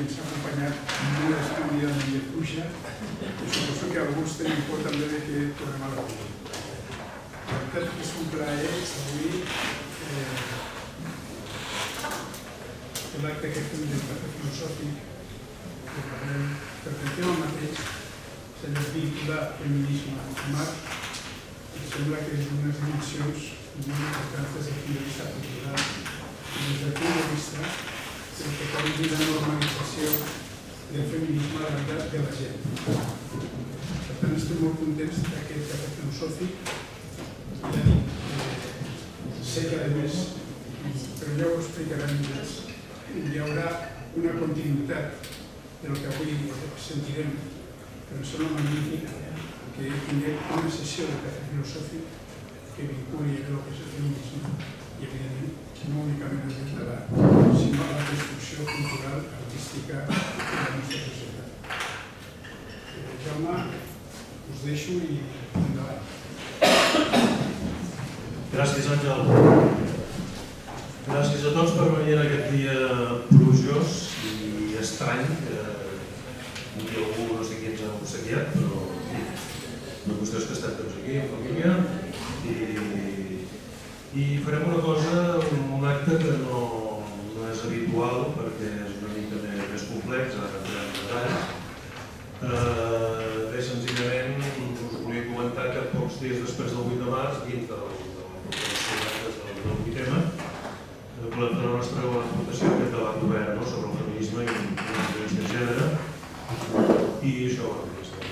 ens ha acompanyat molt estudiosos de Fuixa, i suposo que alguns tenim por també de que tornem a la vida. La veritat és un plaer avui l'acte que fem del cafè filosòfic, perquè el tema mateix se les vincula feminisme a mar, i sembla que és unes dimensions molt importants des del punt de vista cultural i des del punt de vista del que pot dir la normalització del feminisme a la vida de la gent. Per tant, estem molt contents d'aquest cafè filosòfic. Ja dic, sé que a més, però ja ho explicarem més, hi haurà una continuïtat del que avui sentirem, però em sembla magnífic que tinguem una sessió de cafè filosòfic que vinculi el que és el feminisme i, evidentment, no únicament el català, sinó la construcció cultural, artística de la nostra societat. Jaume, us deixo i endavant. Gràcies, Àngel. Gràcies a tots per venir en aquest dia plujós i estrany, que avui algú no sé qui ens ha obsequiat, però la qüestió és que estem tots aquí en família i farem una cosa, un acte que no és habitual perquè és una mica més complex, ara entrarem en detall. Bé, senzillament us volia comentar que pocs dies després del 8 de març, dins de la preparació del 8M, volem fer la nostra aportació a aquest debat obert sobre el feminisme i la violència de gènere i això és el que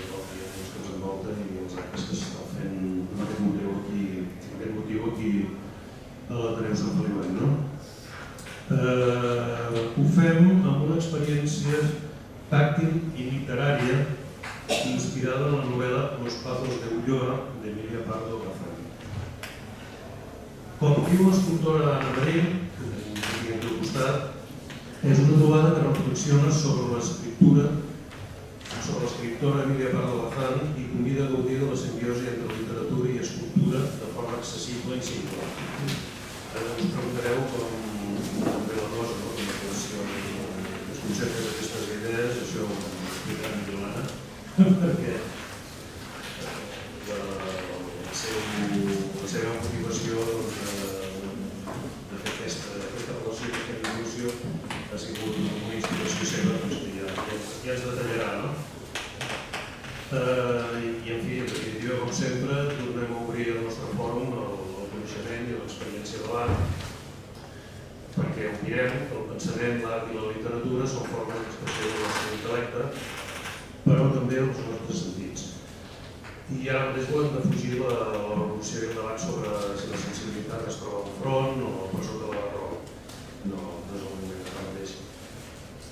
ens envolta i els actes que s'estan fent amb aquest motiu aquí a l'Ateneu Sant Feliu. Ho fem amb una experiència tàctil i literària inspirada en la novel·la Los Pazos de Ulloa d'Emilia Pardo Bazán. Com diu l'escultora Ana Marín, que tenim aquí al costat, és una trobada que reflexiona sobre l'escriptora Emilia Pardo Bazán i convida a gaudir de la simbiosi entre literatura i escultura de forma accessible i simple. Ara us preguntareu com ve la cosa, com la creació dels conceptes d'aquestes idees, això ho explicarà en Violana, perquè la seva motivació de fer aquesta relació, aquesta il·lusió, ha sigut una inspiració seva, ja ens detallarà, i en fi, en definitiva, com sempre, tornem a obrir el nostre fòrum al coneixement i a l'experiència de l'art, perquè ho direm que el pensament, l'art i la literatura són formes d'expressió del nostre intel·lecte, però també els nostres sentits. I ara mateix volem defugir la revolució i el debat sobre si la sensibilitat es troba enfront o per sota de la raó. No és el moment ara mateix.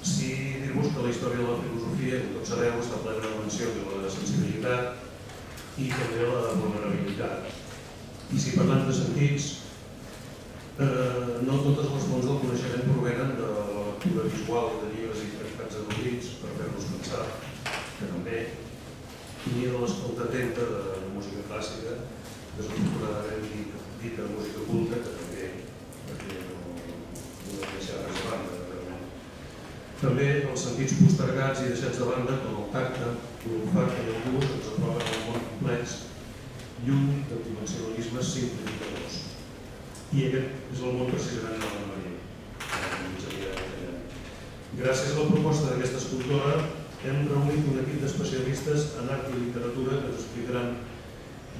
Sí, dir-vos que la història de la filosofia, com tots sabeu, està plena de mencions de la sensibilitat i també la vulnerabilitat. I si parlem de sentits, no totes les fonts del coneixement provenen de la lectura visual de llibres i tractats erudits per fer-nos pensar, que també, ni de l'escolta atenta de música clàssica, desafortunadament dita música culta, que també, perquè no deixar res de banda, realment. També els sentits postergats i deixats de banda, com el tacte, l'olfacte i el gust, ens aproven al món complex, lluny del dimensionalisme simplificadors. I aquest és el món precisament de l'Anna Maria. Gràcies a la proposta d'aquesta escultora hem reunit un equip d'especialistes en art i literatura que ens explicaran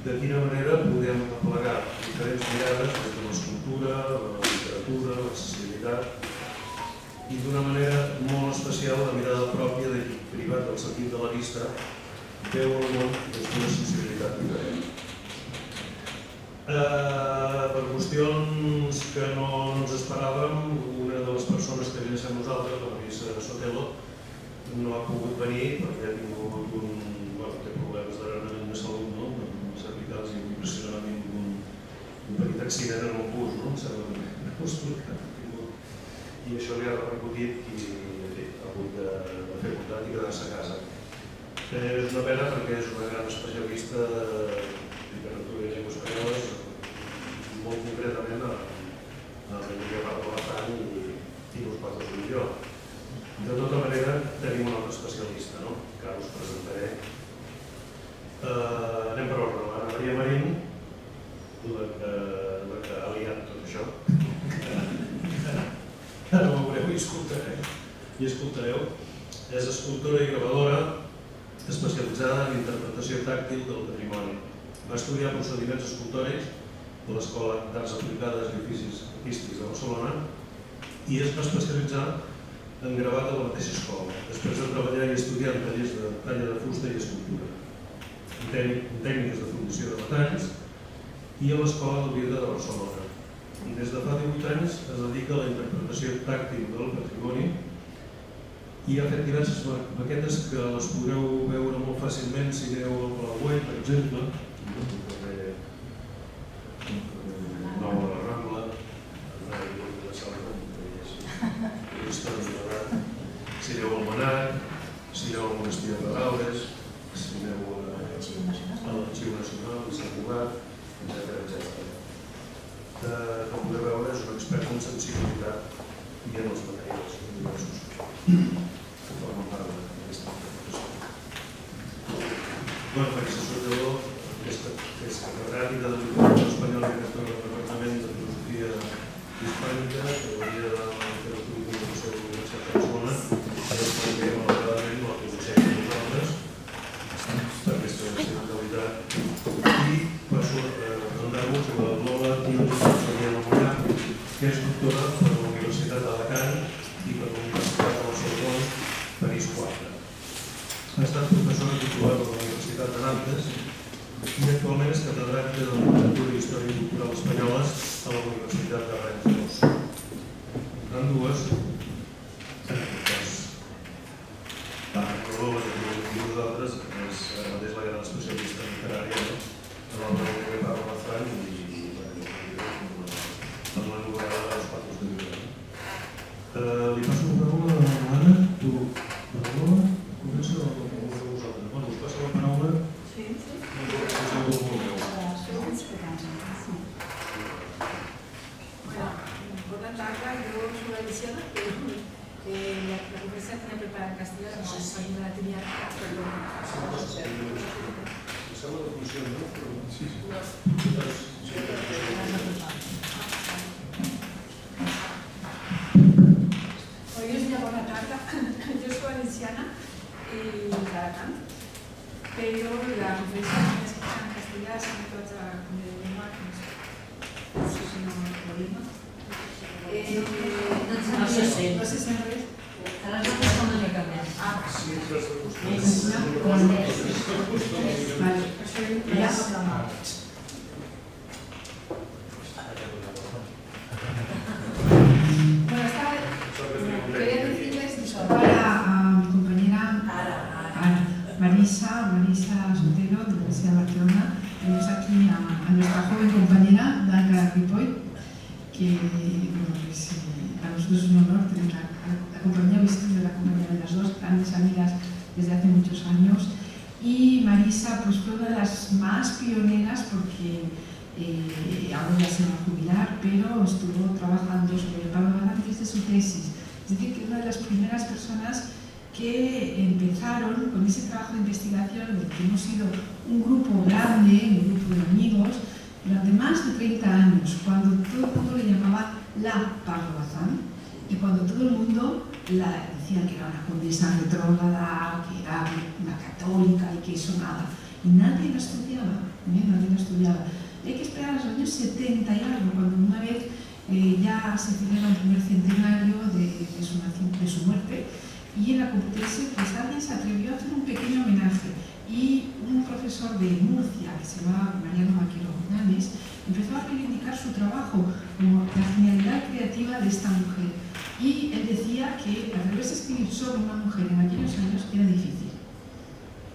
de quina manera podem aplegar diferents mirades des de l'escultura, la literatura, l'accessibilitat i d'una manera molt especial la mirada pròpia de qui, privat del sentit de la vista, veu el món des d'una sensibilitat diferent. Per qüestions que no ens esperàvem, una de les persones que ve amb nosaltres, la Marisa Sotelo, no ha pogut venir perquè ha tingut té problemes de salut, cervicals i impressionament un petit accident en un bus, em sembla que no ho explica. I això li ha repercutit i ha hagut de fer comptat i quedar-se a casa. És una pena perquè és una gran especialista de literatura i llengües espanyoles, molt concretament a Emilia Pardo Bazán i Los Pazos de Ulloa. De tota manera, tenim un altre especialista, no? Que ara us presentaré. Anem per ordre. L'Anna Maria Marín, la que ha liat tot això. Ara ho veureu i escoltareu. És escultora i gravadora especialitzada en interpretació tàctil del patrimoni. Va estudiar procediments escultòrics a l'Escola d'Arts Aplicades i Oficis Artístics de Barcelona i es va especialitzar en gravat a la mateixa escola, després de treballar i estudiar en tallers de talla de fusta i escultura, en tècniques de fundició de metalls i a l'Escola d'Oviedo de Barcelona. Des de fa 18 anys es dedica a la interpretació tàctil del patrimoni i ha fet diverses maquetes que les podreu veure molt fàcilment si aneu al Palau, per exemple, Nou de la Rambla, la Sala de Història de l'Art, si aneu al Manac, si aneu al Monestir de Pedralbes, si aneu a l'Arxiu Nacional, a Sant Cugat, etc. Com podeu veure, és un expert en sensibilitat i en els materials diversos que formen part d'aquesta interpretació. Marisa Soteló és catedràtica de literatura espanyola i directora del Departament de Filosofia Hispànica, teoria de la literatura i comunicació de la Universitat de Barcelona, i és també, malauradament, la coneixem amb nosaltres per aquesta seva qualitat. I passo a presentar-vos a la Lola Sonia, que és doctora per la Universitat d'Alacant i per la Universitat de la Sorbonne, París 4. Ha estat professora titular de la Universitat de Nantes i actualment és catedràtica de Literatura i Història Cultural Espanyoles a la Universitat de Rennes. Ambdues, la Lola i nosaltres, és la gran especialista literària en el nom de Pablo Bazán i en la novel·la Els Patos de Vila. Li passo la paraula a l'Anna. Tu, la Lola, comença a vosaltres. Bueno, us passo la paraula. Sí. Buenas tardes, yo soy Alicia, la conferencia tenía preparada en castellano, no la tenía Hoy es una buena tarde, yo soy valenciana y de Alacant, pero la conferencia tenía escrita en castellano, sin toda la comunidad de si no hay problema. No se sent. No se sent res. Ara no es com una mica més. Sí, Vale, això ja. Bueno, quería decirles a mi compañera Marisa Sotelo, de la Universidad de Barcelona. Tenemos aquí a nuestra joven compañera, Blanca Ripoll, que para nosotros es un honor tener la compañía, de la compañía de las dos grandes amigas desde hace muchos años. Y Marisa pues, fue una de las más pioneras porque ahora ya se va a jubilar, pero estuvo trabajando sobre el Pablo Bazán desde su tesis. Es decir, que una de las primeras personas que empezaron con ese trabajo de investigación, del que hemos sido un grupo grande, un grupo de amigos, durante más de 30 años, cuando todo el mundo le llamaba la Pablo Bazán y cuando todo el mundo decían que era una condesa retrógrada, que era una católica y que eso nada. Y nadie la estudiaba, nadie la estudiaba. Y hay que esperar a los años 70 y algo, cuando una vez ya se celebra el primer centenario de su muerte, y en la Complutense pues alguien se atrevió a hacer un pequeño homenaje. Y un profesor de Murcia, que se llama Mariano Vaquero Hernández, empezó a reivindicar su trabajo como la genialidad creativa de esta mujer. Y él decía que atreverse a escribir sobre una mujer en aquellos años era difícil.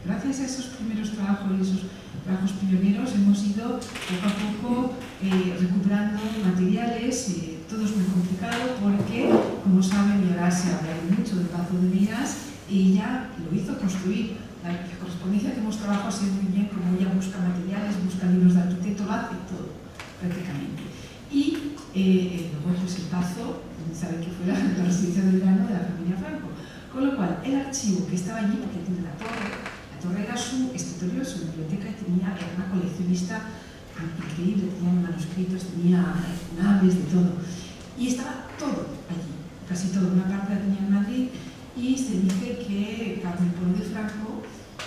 Gracias a esos primeros trabajos y esos trabajos pioneros hemos ido poco a poco recuperando materiales. Todo es muy complicado porque, como saben, y ahora se habla mucho del Pazo de Miras, ella lo hizo construir. La correspondencia que hemos trabajado así muy bien, como ella busca materiales, busca libros de arquitecto, lo hace todo, prácticamente. Y luego pues el Pazo, saben que fue la residencia de verano de la familia Franco. Con lo cual, el archivo que estaba allí, porque tiene la torre era su escritorio, su biblioteca, y era una coleccionista increíble, tenía manuscritos, tenía naves, de todo. Y estaba todo allí, casi todo. Una parte la tenía en Madrid y se dice que Carmen Polo de Franco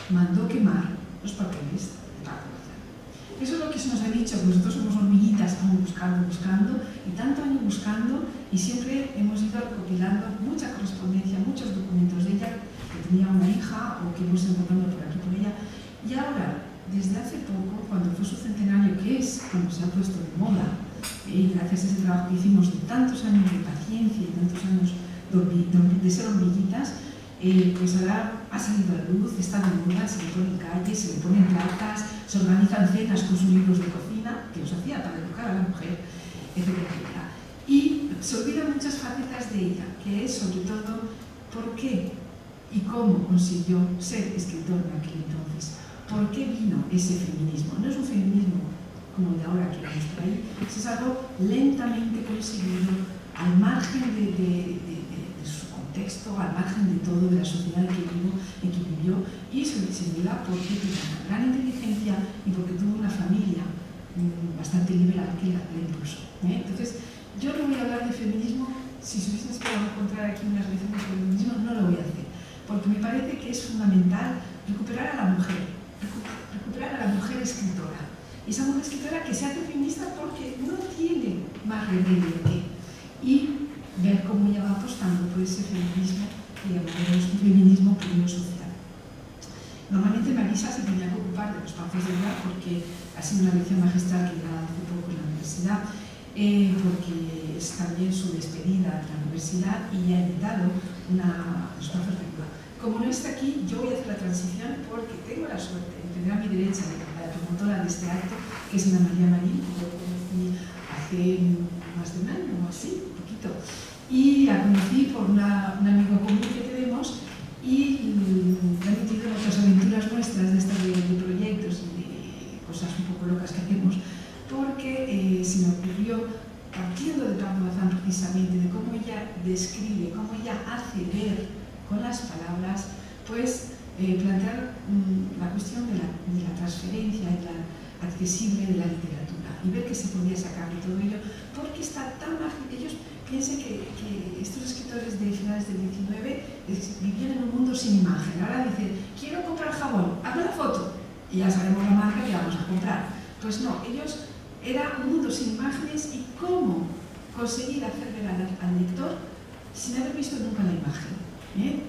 mandó quemar los papeles de Paco Bazán. Eso es lo que se nos ha dicho, que nosotros somos hormiguitas, vamos buscando, y tanto año buscando, y siempre hemos ido recopilando mucha correspondencia, muchos documentos de ella, que tenía una hija o que hemos encontrado por aquí por ella. Y ahora, desde hace poco, cuando fue su centenario, que es cuando se ha puesto de moda, y gracias a ese trabajo que hicimos de tantos años de paciencia y tantos años de ser hormiguitas, pues ahora ha salido a la luz, está de moda, se le ponen calles, se le ponen plazas, se organizan cenas con sus libros de cocina, que los hacía para educar a la mujer, etcétera. Y se olvidan muchas facetas de ella, que es sobre todo por qué y cómo consiguió ser escritor en aquel entonces. ¿Por qué vino ese feminismo? No es un feminismo como el de ahora que vemos por ahí, es algo lentamente conseguido, al margen de su contexto, al margen de todo, de la sociedad en que vivió, y se disimula porque tuvo una gran inteligencia y porque tuvo una familia bastante liberal que la impulsó. Entonces, yo no voy a hablar de feminismo. Si se hubiesen esperado encontrar aquí unas lecciones de feminismo, no lo voy a hacer, porque me parece que es fundamental recuperar a la mujer escritora. Y esa mujer escritora que se hace feminista porque no tiene más remedio y ver cómo ella va apostando por ese feminismo, que llamamos un feminismo primero social. Normalmente Marisa se tenía que ocupar de los pazos de edad porque ha sido una lección magistral que da hace poco en la universidad, porque es también su despedida de la universidad y ha editado los pazos de edad. Como no está aquí, yo voy a hacer la transición porque tengo la suerte de tener a mi derecha la promotora de este acto, que es Ana María Marín, que yo conocí hace más de un año o así, un poquito. Y la conocí por un amigo común que tenemos y me he metido en otras aventuras nuestras de estas de proyectos y de cosas un poco locas que hacemos, porque se me ocurrió, partiendo de Paco Bazán precisamente, de cómo ella describe, cómo ella hace ver con las palabras, pues plantear la cuestión de la transferencia y la accesible de la literatura y ver qué se podía sacar de todo ello, porque está tan mágico. Ellos piensan que estos escritores de finales del 19 vivían en un mundo sin imagen. Ahora dicen, quiero comprar jabón, hazme la foto y ya sabemos la marca que vamos a comprar. Pues no, ellos era un mundo sin imágenes y cómo conseguir hacer ver al lector sin haber visto nunca la imagen.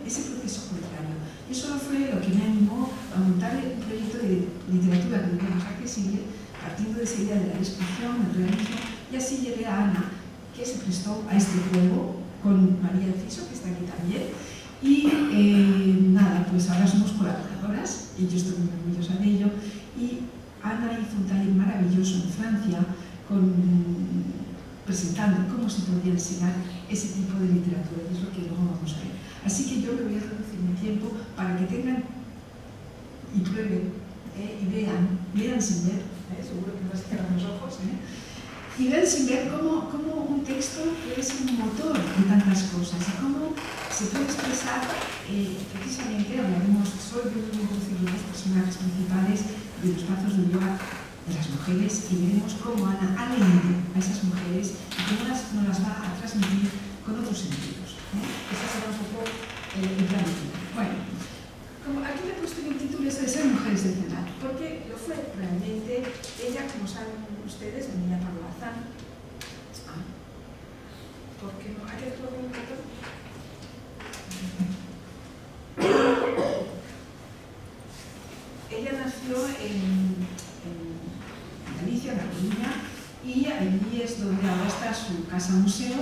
Ese proceso contrario. Eso fue lo que me animó a montar un proyecto de literatura que era más accesible, partiendo de esa idea de la descripción, del realismo, y así llegué a Ana, que se prestó a este juego con María Enciso, que está aquí también, y nada, pues ahora somos colaboradoras y yo estoy muy orgullosa de ello. Y Ana hizo un taller maravilloso en Francia presentando cómo se podía enseñar ese tipo de literatura, que es lo que luego vamos a ver. Así que yo me voy a reducir mi tiempo para que tengan y prueben y vean sin ver, seguro que no se cierran los ojos, y vean sin ver cómo un texto puede ser un motor de tantas cosas y cómo se puede expresar. Precisamente hablaremos hoy de los personajes principales de los pazos de yoga de las mujeres y veremos cómo Ana ha leído a esas mujeres y cómo nos las va a transmitir con otros sentidos. Ese será un poco el plan de vida. Bueno, como aquí le he puesto el título de ser mujeres del cenar, porque lo fue realmente. Ella, como saben ustedes, venía Paco Bazán. ¿Por qué no? ¿Hay que hacerlo con un botón? Ella nació en Galicia, en La Coruña, y allí es donde ahora está su casa museo,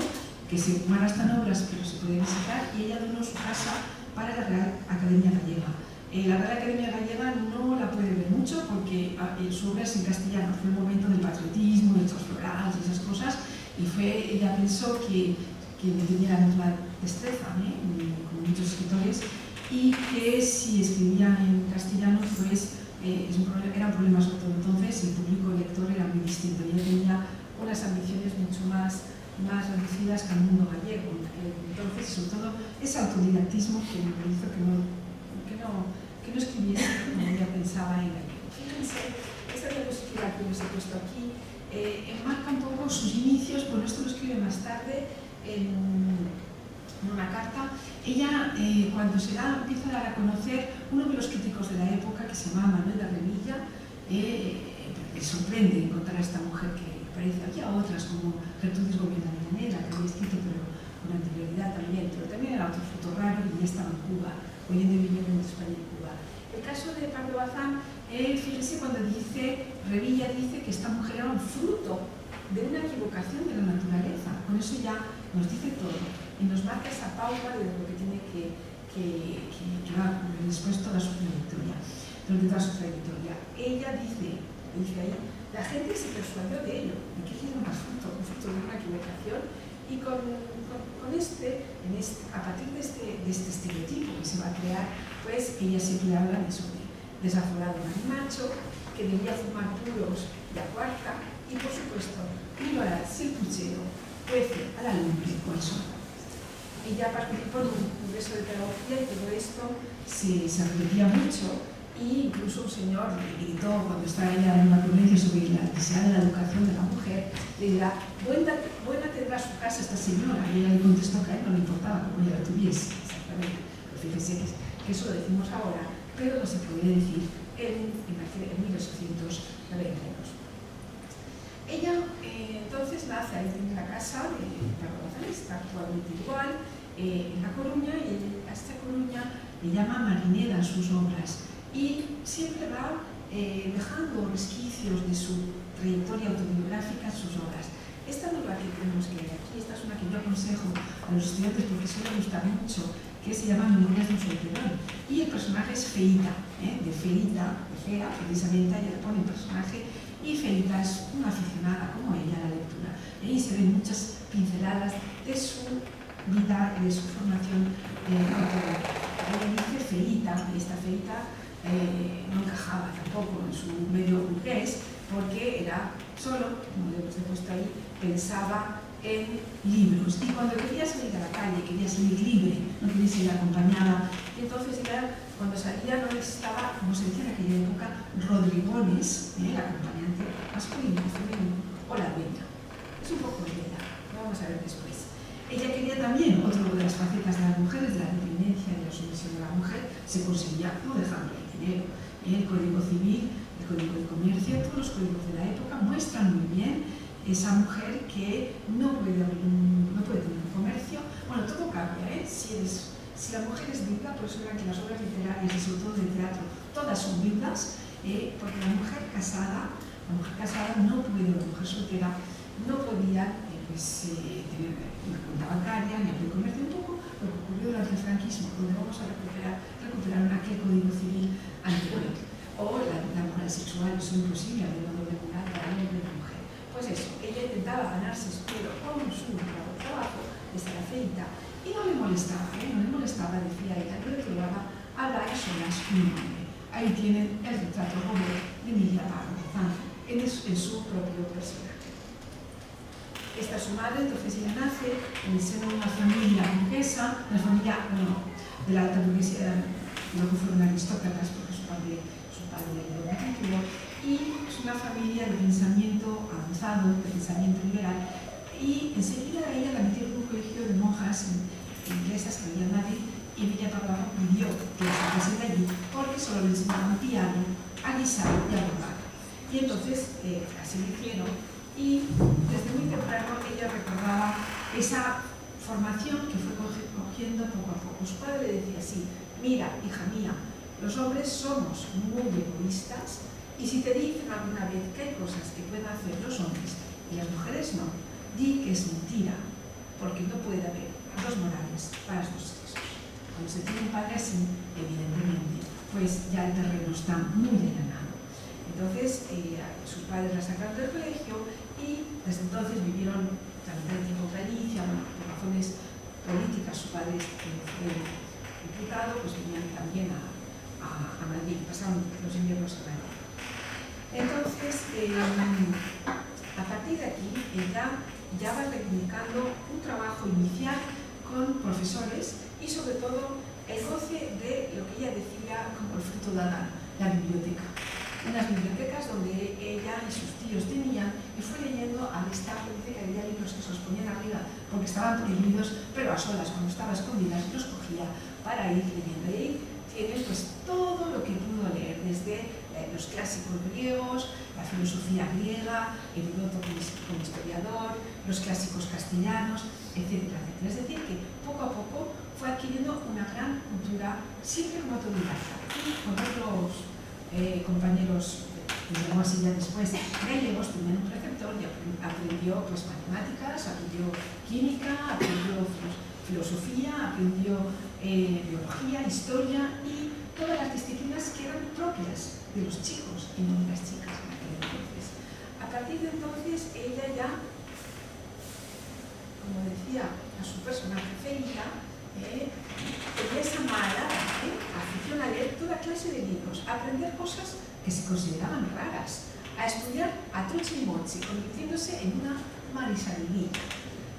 que ahora están obras, pero se puede visitar, y ella donó su casa para la Real Academia Gallega. La Real Academia Gallega no la puede ver mucho porque su obra es en castellano. Fue el momento del patriotismo, de hechos florales y esas cosas, y ella pensó que tenía la misma destreza, como muchos escritores, y que si escribían en castellano, pues era un problema sobre todo entonces. El público lector era muy distinto. Ella tenía unas ambiciones mucho más reducidas que al mundo gallego. Entonces, sobre todo, ese autodidactismo que me hizo que no escribiese como ella pensaba ella. Fíjense, esta diapositiva que les he puesto aquí enmarca un poco sus inicios. Bueno, esto lo escribe más tarde en una carta. Ella, cuando empieza a dar a conocer, uno de los críticos de la época, que se llamaba Manuel de Revilla, le sorprende encontrar a esta mujer que parece, había otras como Gertrudis Gómez Avellaneda, que había escrito pero con anterioridad también, pero también era otro fruto raro y ya estaba en Cuba, hoy en día viviendo entre España y Cuba. El caso de Pablo Bazán, fíjense cuando Revilla dice que esta mujer era un fruto de una equivocación de la naturaleza. Con eso ya nos dice todo y nos marca esa pauta de lo que tiene que va después toda su trayectoria. Durante toda su trayectoria. Ella dice ahí, la gente se persuadió de ello, de que era un fruto de una equivocación, y a partir de este estereotipo que se va a crear, pues ella siempre habla de eso, de desaforado macho, que debía fumar puros de a cuarta, y por supuesto, iba al puchero, juece a la lumbre con eso. Ella participó en un congreso de pedagogía y todo esto se repetía mucho. Y incluso un señor le gritó cuando estaba ella en una conferencia sobre la necesidad de la educación de la mujer, le dirá, buena tendrá su casa esta señora, y ella le contestó que a él no le importaba cómo ella la tuviese, exactamente. Pero fíjese que eso lo decimos ahora, pero no se podía decir en 1892. Ella entonces nace ahí en la casa de Pablo Bazán, está actualmente igual, en La Coruña, y a esta Coruña le llama Marineda sus obras. Y siempre va dejando resquicios de su trayectoria autobiográfica en sus obras. Esta no es la que tenemos que ver aquí, esta es una que yo aconsejo a los estudiantes porque suele gustar mucho, que se llama Memorias de un solterón. Y el personaje es Feita, de Feita, de Fea, precisamente ella le pone un personaje, y Feita es una aficionada como ella a la lectura. Y ahí se ven muchas pinceladas de su vida y de su formación cultural. Ella dice Feita, y esta Feita no encajaba tampoco en su medio burgués porque era solo, como le he puesto ahí, pensaba en libros, y cuando quería salir a la calle quería salir libre, no quería salir acompañada, y entonces ella cuando salía no necesitaba, como se decía en aquella época, rodrigones, el acompañante masculino, femenino o la dueña. Es un poco de ella, lo vamos a ver después. Ella quería también, otra de las facetas de las mujeres, de la independencia y de la sumisión de la mujer, se conseguía no dejando el dinero. El Código Civil, el Código de Comercio, todos los códigos de la época muestran muy bien esa mujer que no puede tener un comercio. Bueno, todo cambia, Si la mujer es viuda, por eso eran que las obras literarias y sobre todo de teatro, todas son viudas, porque la mujer casada no puede, la mujer soltera no podía tener una cuenta bancaria ni abrir comercio, un poco lo que ocurrió durante el franquismo, donde vamos a recuperar aquel Código Civil anterior. O la moral sexual es imposible, haber una doble moral para el hombre y la mujer. Pues eso, ella intentaba ganarse espero con su trabajo desde la Feita, y no le molestaba, decía ella, no le probaba hablar a solas un hombre. Ahí tienen el retrato Robert de Emilia Pardo Bazán en su propio personaje. Esta es su madre, entonces ella nace en el seno de una familia burguesa, una familia de la alta burguesía, no que fueron aristócratas porque su padre era un título, y es una familia de pensamiento avanzado, de pensamiento liberal, y enseguida ella la metió en un colegio de monjas inglesas que había en Madrid, y Emilia Pardo pidió que la sacase de allí porque solo le enseñaban piano, a guisar y a bordar. Y entonces así lo hicieron. Y desde muy temprano ella recordaba esa formación que fue cogiendo poco a poco. Su padre le decía así, mira, hija mía, los hombres somos muy egoístas y si te dicen alguna vez que hay cosas que pueden hacer los hombres y las mujeres no, di que es mentira, porque no puede haber dos morales para los dos sexos. Cuando se tiene un padre así, evidentemente, pues ya el terreno está muy allanado. Entonces, sus padres la sacaron del colegio y desde entonces vivieron también tiempo en Galicia, por razones políticas. Su padre fue diputado, pues venían también a Madrid, pasaron los inviernos a Madrid. Entonces, a partir de aquí, ella ya va reivindicando un trabajo inicial con profesores y sobre todo el goce de lo que ella decía como el fruto de Adán, la biblioteca. Unas bibliotecas donde ella y sus tíos tenían, y fue leyendo al destajo, dice que había libros que se los ponían arriba porque estaban prohibidos, pero a solas, cuando estaba escondidas, los cogía para ir leyendo. Y ahí tiene pues todo lo que pudo leer, desde los clásicos griegos, la filosofía griega, Heródoto como historiador, los clásicos castellanos, etcétera, etcétera. Es decir, que poco a poco fue adquiriendo una gran cultura, siempre como autodidacta, y con otros compañeros, digamos así ya después, gallegos, tenían un preceptor y aprendió pues, matemáticas, aprendió química, aprendió filosofía, aprendió biología, historia y todas las disciplinas que eran propias de los chicos y no de las chicas en aquel entonces. A partir de entonces, ella ya, como decía a su personaje Feita, tenía esa mala afición a leer toda clase de libros, a aprender cosas que se consideraban raras, a estudiar a trucha y mochi, convirtiéndose en una marisaliguilla,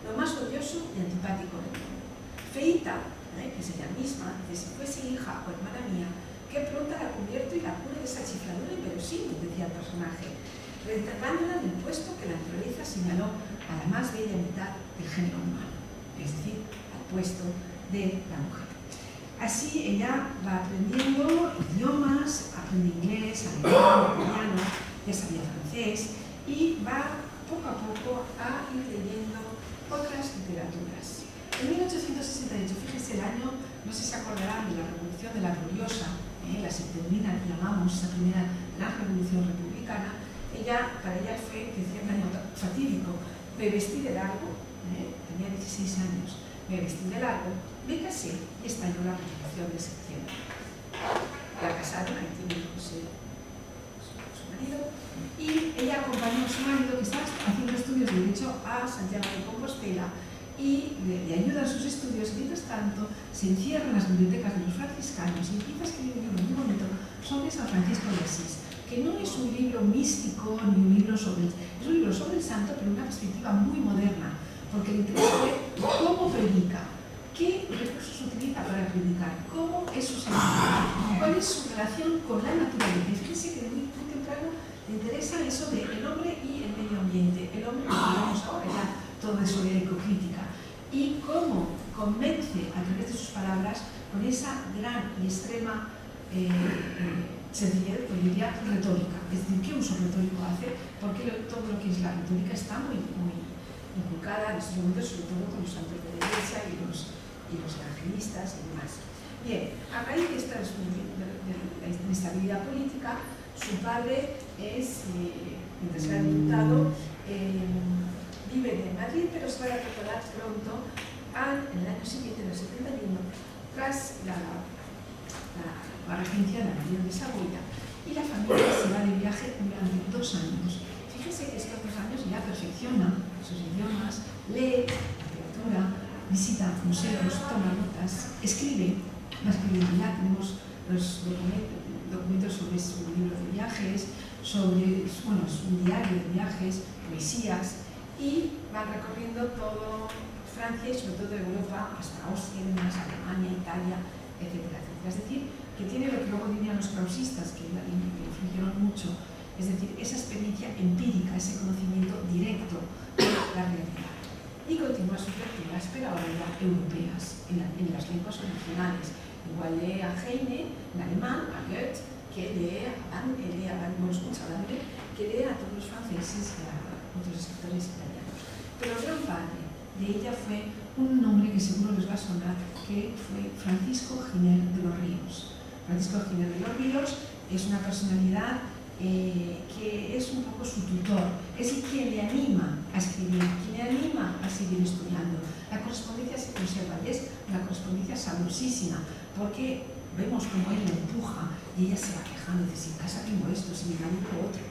lo más odioso y antipático del mundo. Feita, que es ella misma, que si fuese hija o hermana mía, que pronto la convierto y la cure de esa chifladura inverosímil, decía el personaje, retratándola en el puesto que la naturaleza señaló a la más bella mitad del género humano, es decir, al puesto de la mujer. Así ella va aprendiendo idiomas, aprende inglés, alemán, italiano, ya sabía francés y va poco a poco a ir leyendo otras literaturas. En 1868, fíjese el año, no sé si se acordarán de la Revolución de la Gloriosa, la septembrina que llamamos, esa primera gran revolución republicana. Para ella fue, decía, un año fatídico. Me vestí de largo, tenía 16 años, me vestí de largo, me casé y estalló la Revolución de septiembre. La casaron, ahí tiene su marido, y ella acompañó a su marido que estaba haciendo estudios de Derecho a Santiago de Compostela y le ayuda a sus estudios. Mientras tanto, se encierra en las bibliotecas de los franciscanos y empieza a escribir un libro muy bonito sobre San Francisco de Asís, que no es un libro místico ni un libro sobre el santo, pero una perspectiva muy moderna, porque le interesa ver cómo predica, qué recursos utiliza para predicar, cómo es su sensibilidad, cuál es su relación con la naturaleza. Fíjense que de muy temprano le interesa eso del hombre y el medio ambiente, el hombre que hablamos ahora ya, todo eso de ecocrítica, y cómo convence a través de sus palabras con esa gran y extrema sencillez, pues diría, retórica. Es decir, ¿qué uso retórico hace? Porque todo lo que es la retórica está muy inculcada en estos momentos, sobre todo con los santos de la Iglesia y los evangelistas y demás. Bien, a raíz de esta inestabilidad política, su padre es, mientras era diputado, vive en Madrid, pero se va a recuperar pronto, en el año siguiente, en el 71, tras la regencia de la María de Saboya, y la familia se va de viaje durante 2 años. Fíjese que estos 2 años ya perfecciona sus idiomas, lee literatura, visita museos, toma notas, escribe, va escribiendo ya, tenemos los documentos sobre sus libros de viajes, sobre su diario de viajes, poesías, y va recorriendo todo Francia y sobre todo Europa, hasta Austria, Alemania, Italia, etcétera, etcétera. Es decir, que tiene lo que luego dirían los krausistas, que le influyeron mucho, es decir, esa experiencia empírica, ese conocimiento directo de la realidad. Y continúa sus lecturas, pero ahora ya europeas, en las lenguas originales. Igual lee a Heine, en alemán, a Goethe, que lee a que lee a todos los franceses y a otros escritores italianos. Pero el gran padre de ella fue un nombre que seguro les va a sonar, que fue Francisco Giner de los Ríos. Francisco Giner de los Ríos es una personalidad que es un poco su tutor, es quien le anima a escribir, quien le anima a seguir estudiando. La correspondencia se conserva y es una correspondencia sabrosísima, porque vemos cómo él la empuja y ella se va quejando de si en casa tengo esto, si mi marido lo otro.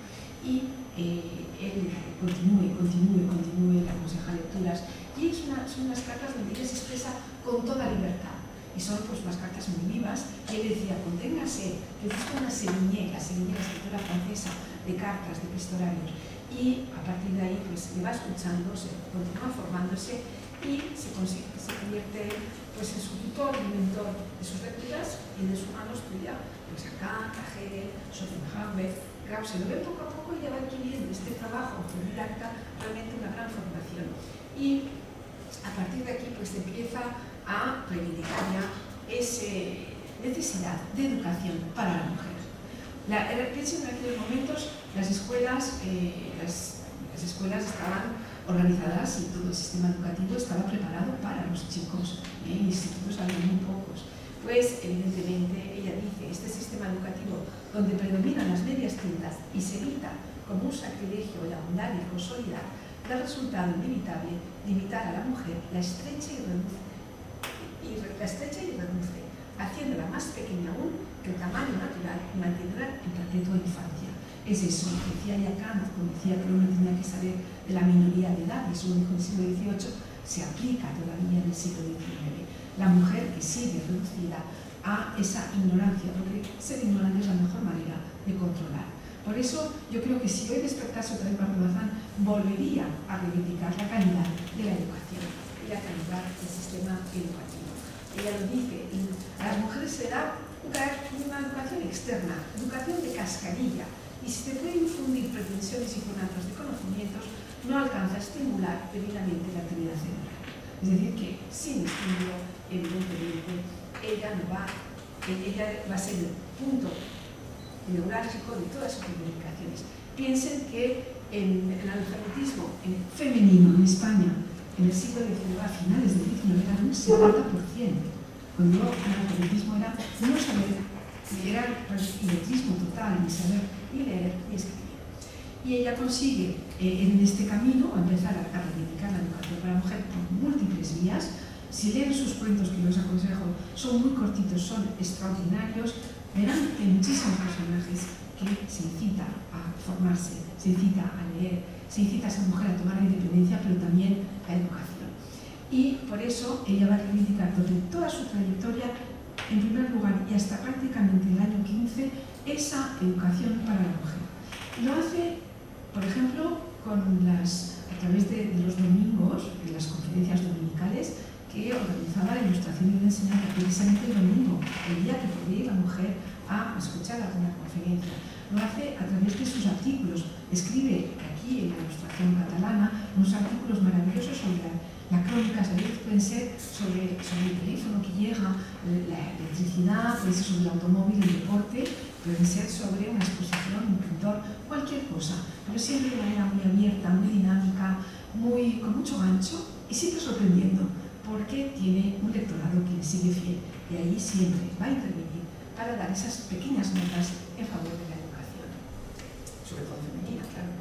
Y él continúe, le aconseja lecturas. Y son unas cartas donde ella se expresa con toda libertad. Y son pues unas cartas muy vivas. Y él decía, conténgase, que busca una Sévigné, la escritora francesa, de cartas, de pistolarios. Y a partir de ahí pues le va escuchando, se continúa formándose y se convierte pues, en su tutor y mentor de sus lecturas y de su mano estudia pues, a Kant, a Hegel, Schopenhauer, Krause. Lo ve poco a poco y ya va adquiriendo este trabajo autodidacta realmente una gran formación. Y a partir de aquí pues, se empieza a reivindicar ya esa necesidad de educación para la mujer. Piensen en aquellos momentos las escuelas estaban organizadas y todo el sistema educativo estaba preparado para los chicos, institutos había muy pocos. Pues evidentemente ella dice, este sistema educativo donde predominan las medias tintas y se evita como un sacrilegio el ahondar y consolidar, da resultado inevitable de imitar a la mujer la estrecha y reduce, haciéndola más pequeña aún que el tamaño natural y mantendrá en perpetua infancia. Es eso, lo que decía ya Kant, cuando decía que uno tenía que saber de la minoría de edad, y eso lo dijo en el siglo XVIII, se aplica todavía en el siglo XIX. La mujer que sigue reducida a esa ignorancia, porque ser ignorante es la mejor manera de controlar. Por eso yo creo que si hoy despertase otra vez Barbara Bazán, volvería a reivindicar la calidad de la educación y la calidad del sistema educativo. Ella lo dice, a las mujeres se da una educación externa, educación de cascarilla, y si se puede infundir pretensiones y conatos de conocimientos, no alcanza a estimular debidamente la actividad cerebral. Es decir, que sin estímulo, evidentemente, ella va a ser el punto neurálgico de todas sus comunicaciones. Piensen que en el analfabetismo femenino en España, en el siglo XIX, a finales del XIX, era un 70%. Cuando el analfabetismo era no saber, era el iletrismo total, ni saber ni leer ni escribir. Y ella consigue en este camino empezar a reivindicar la educación para la mujer por múltiples vías. Si leen sus cuentos, que yo os aconsejo, son muy cortitos, son extraordinarios, verán que hay muchísimos personajes que se incita a formarse, se incita a leer, se incita a esa mujer a tomar la independencia, pero también la educación. Y por eso ella va a reivindicar durante toda su trayectoria, en primer lugar y hasta prácticamente el año 15, esa educación para la mujer. Lo hace, por ejemplo, a través de los domingos, de las conferencias dominicales que organizaba la Ilustración y la Enseñanza, precisamente el domingo, el día que podía ir la mujer a escuchar alguna conferencia. Lo hace a través de sus artículos. Escribe aquí en la Ilustración catalana unos artículos maravillosos sobre la crónica, pueden ser sobre el teléfono que llega, la electricidad, puede ser sobre el automóvil, el deporte, pueden ser sobre una exposición, un pintor, cualquier cosa, pero siempre de manera muy abierta, muy dinámica, con mucho gancho y siempre sorprendiendo, porque tiene un lectorado que le sigue fiel y ahí siempre va a intervenir para dar esas pequeñas notas en favor de la educación, sobre todo femenina, claro.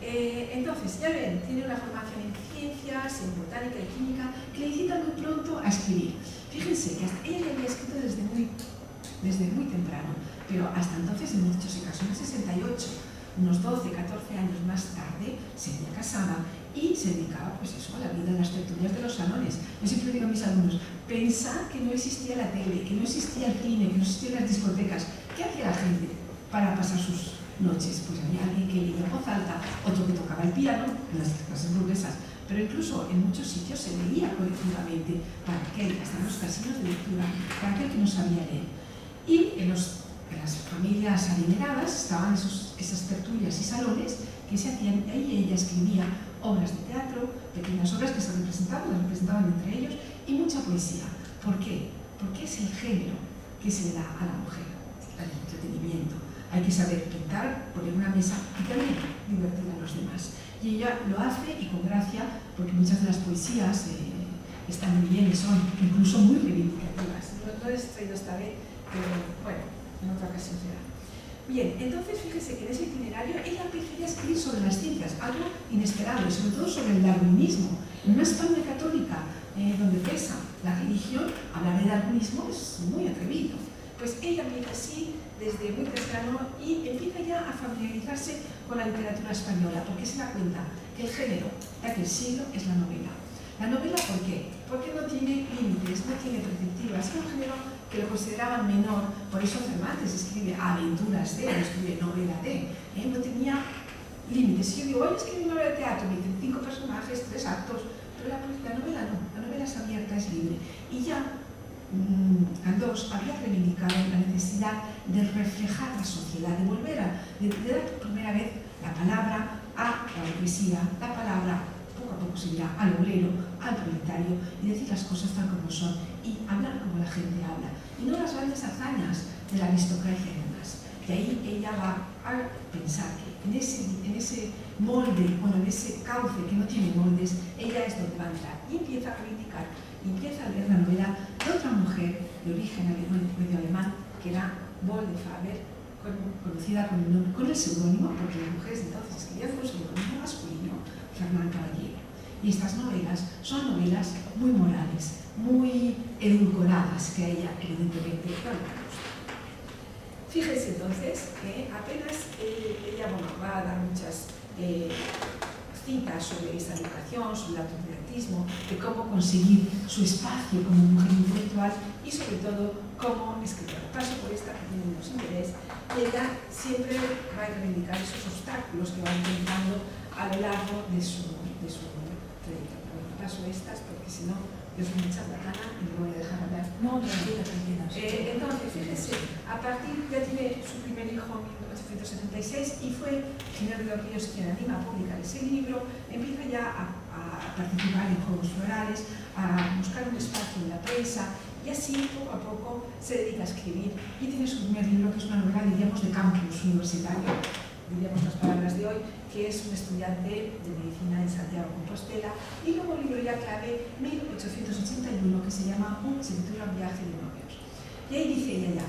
Entonces, ya ven, tiene una formación en ciencias, en botánica y química, que le incita muy pronto a escribir. Fíjense que hasta ella ya había escrito desde muy temprano, pero hasta entonces en muchos casos, en el 68, unos 12, 14 años más tarde, se había casado y se dedicaba pues eso, a la vida de las tertulias de los salones. Yo siempre digo a mis alumnos, pensad que no existía la tele, que no existía el cine, que no existían las discotecas. ¿Qué hacía la gente para pasar sus noches? Pues había alguien que leía en voz alta, otro que tocaba el piano, en las clases burguesas, pero incluso en muchos sitios se leía colectivamente para aquel, hasta en los casinos de lectura, para aquel que no sabía leer. Y en las familias adineradas estaban esas tertulias y salones que se hacían, ahí ella escribía obras de teatro, pequeñas obras que se representaban, las representaban entre ellos, y mucha poesía. ¿Por qué? Porque es el género que se le da a la mujer, el entretenimiento. Hay que saber pintar, poner una mesa y también divertir a los demás. Y ella lo hace y con gracia, porque muchas de las poesías están muy bien y son incluso muy reivindicativas. No he traído esta vez, pero bueno, en otra ocasión será. Bien, entonces fíjese que en ese itinerario ella empezaría a escribir sobre las ciencias, algo inesperado, y sobre todo sobre el darwinismo. En una España católica, donde pesa la religión, hablar de darwinismo es muy atrevido. Pues ella empieza así desde muy temprano y empieza ya a familiarizarse con la literatura española, porque se da cuenta que el género de aquel siglo es la novela. ¿La novela por qué? Porque no tiene límites, no tiene perspectivas, es un género que lo consideraban menor, por eso Cervantes escribe aventuras de, no escribe novela de, no tenía límites. Si yo digo, oye, escribe una obra de teatro, me dicen 5 personajes, 3 actos, Pero la novela no, la novela es abierta, es libre. Y ya Galdós había reivindicado la necesidad de reflejar la sociedad, de volver de dar por primera vez la palabra a la burguesía, la palabra poco a poco se dirá al obrero, al proletario, y decir las cosas tal como son, y hablar como la gente habla, y no las grandes hazañas de la aristocracia y demás. De ahí ella va a pensar que en ese molde, bueno, en ese cauce que no tiene moldes, ella es donde va a entrar, y empieza a reivindicar, y empieza a leer la novela de otra mujer de origen medio alemán, que era Boll de Faber, conocida con el seudónimo, porque las mujeres entonces escribían con seudónimo masculino, Fernán Caballero. Y estas novelas son novelas muy morales, muy edulcoradas, que a ella evidentemente no le gusta. Fíjense entonces que apenas ella va a dar muchas citas sobre esa educación, sobre el autodidactismo, de cómo conseguir su espacio como mujer intelectual y sobre todo como escritora. Paso por esta que tiene menos interés, y ella siempre va a reivindicar esos obstáculos que va encontrando a lo largo de su trayectoria. Bueno, paso estas porque si no, yo soy mucha bacana y me voy a dejar hablar. No, tranquila, tranquila. Entonces, fíjense, a partir ya tiene su primer hijo en 1876 y fue Ginebra de los Ríos quien anima a publicar ese libro, empieza ya a participar en juegos florales, a buscar un espacio en la prensa y así poco a poco se dedica a escribir y tiene su primer libro que es una novela, diríamos, de campus universitario, diríamos las palabras de hoy, que es un estudiante de medicina en Santiago de Compostela, y luego un libro ya clave, 1881, que se llama Se titula Un viaje de novios. Y ahí dice ella ya,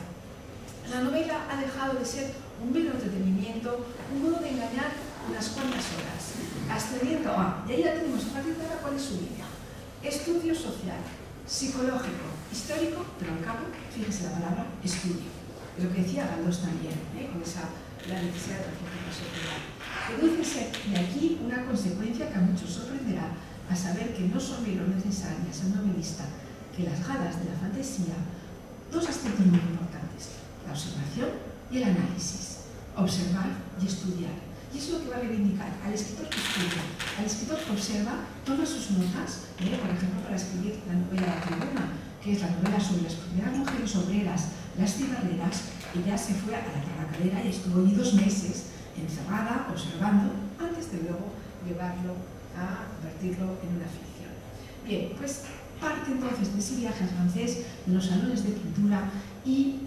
la novela ha dejado de ser un mero entretenimiento, un modo de engañar unas cuantas horas, ascendiendo a, y ahí ya tenemos a partir de ahora cuál es su línea, estudio social, psicológico, histórico, pero al cabo, fíjense la palabra, estudio. Es lo que decía Galdós también, con la necesidad de reflejar la sociedad. Dedúcese de aquí una consecuencia que a muchos sorprenderá, a saber que no son menos necesarias a un novelista que las galas de la fantasía, dos aspectos muy importantes, la observación y el análisis, observar y estudiar. Y eso es lo que va a reivindicar al escritor que estudia, al escritor que observa, toma sus notas, por ejemplo, para escribir la novela La Tribuna, que es la novela sobre las primeras mujeres obreras, las cigarreras. Ella se fue a la tabacalera y estuvo allí 2 meses encerrada, observando, antes de luego llevarlo a convertirlo en una ficción. Bien, pues parte entonces de ese viaje francés, de los salones de pintura, y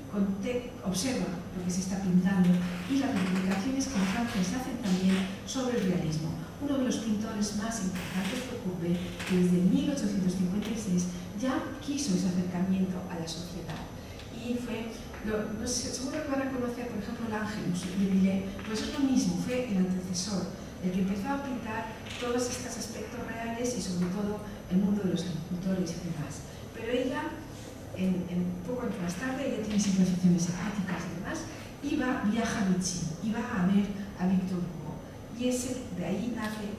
observa lo que se está pintando y las reivindicaciones que en Francia se hacen también sobre el realismo. Uno de los pintores más importantes fue Courbet, que desde 1856 ya quiso ese acercamiento a la sociedad. Y fue, no sé, seguro que van a conocer, por ejemplo, el Ángelus de Millet, pues es lo mismo, fue el antecesor, el que empezó a pintar todos estos aspectos reales y sobre todo el mundo de los agricultores y demás. Pero ella, poco más tarde, ella tiene siempre aficiones hepáticas y demás, viaja a Vichy y va a ver a Victor Hugo. Y de ahí nace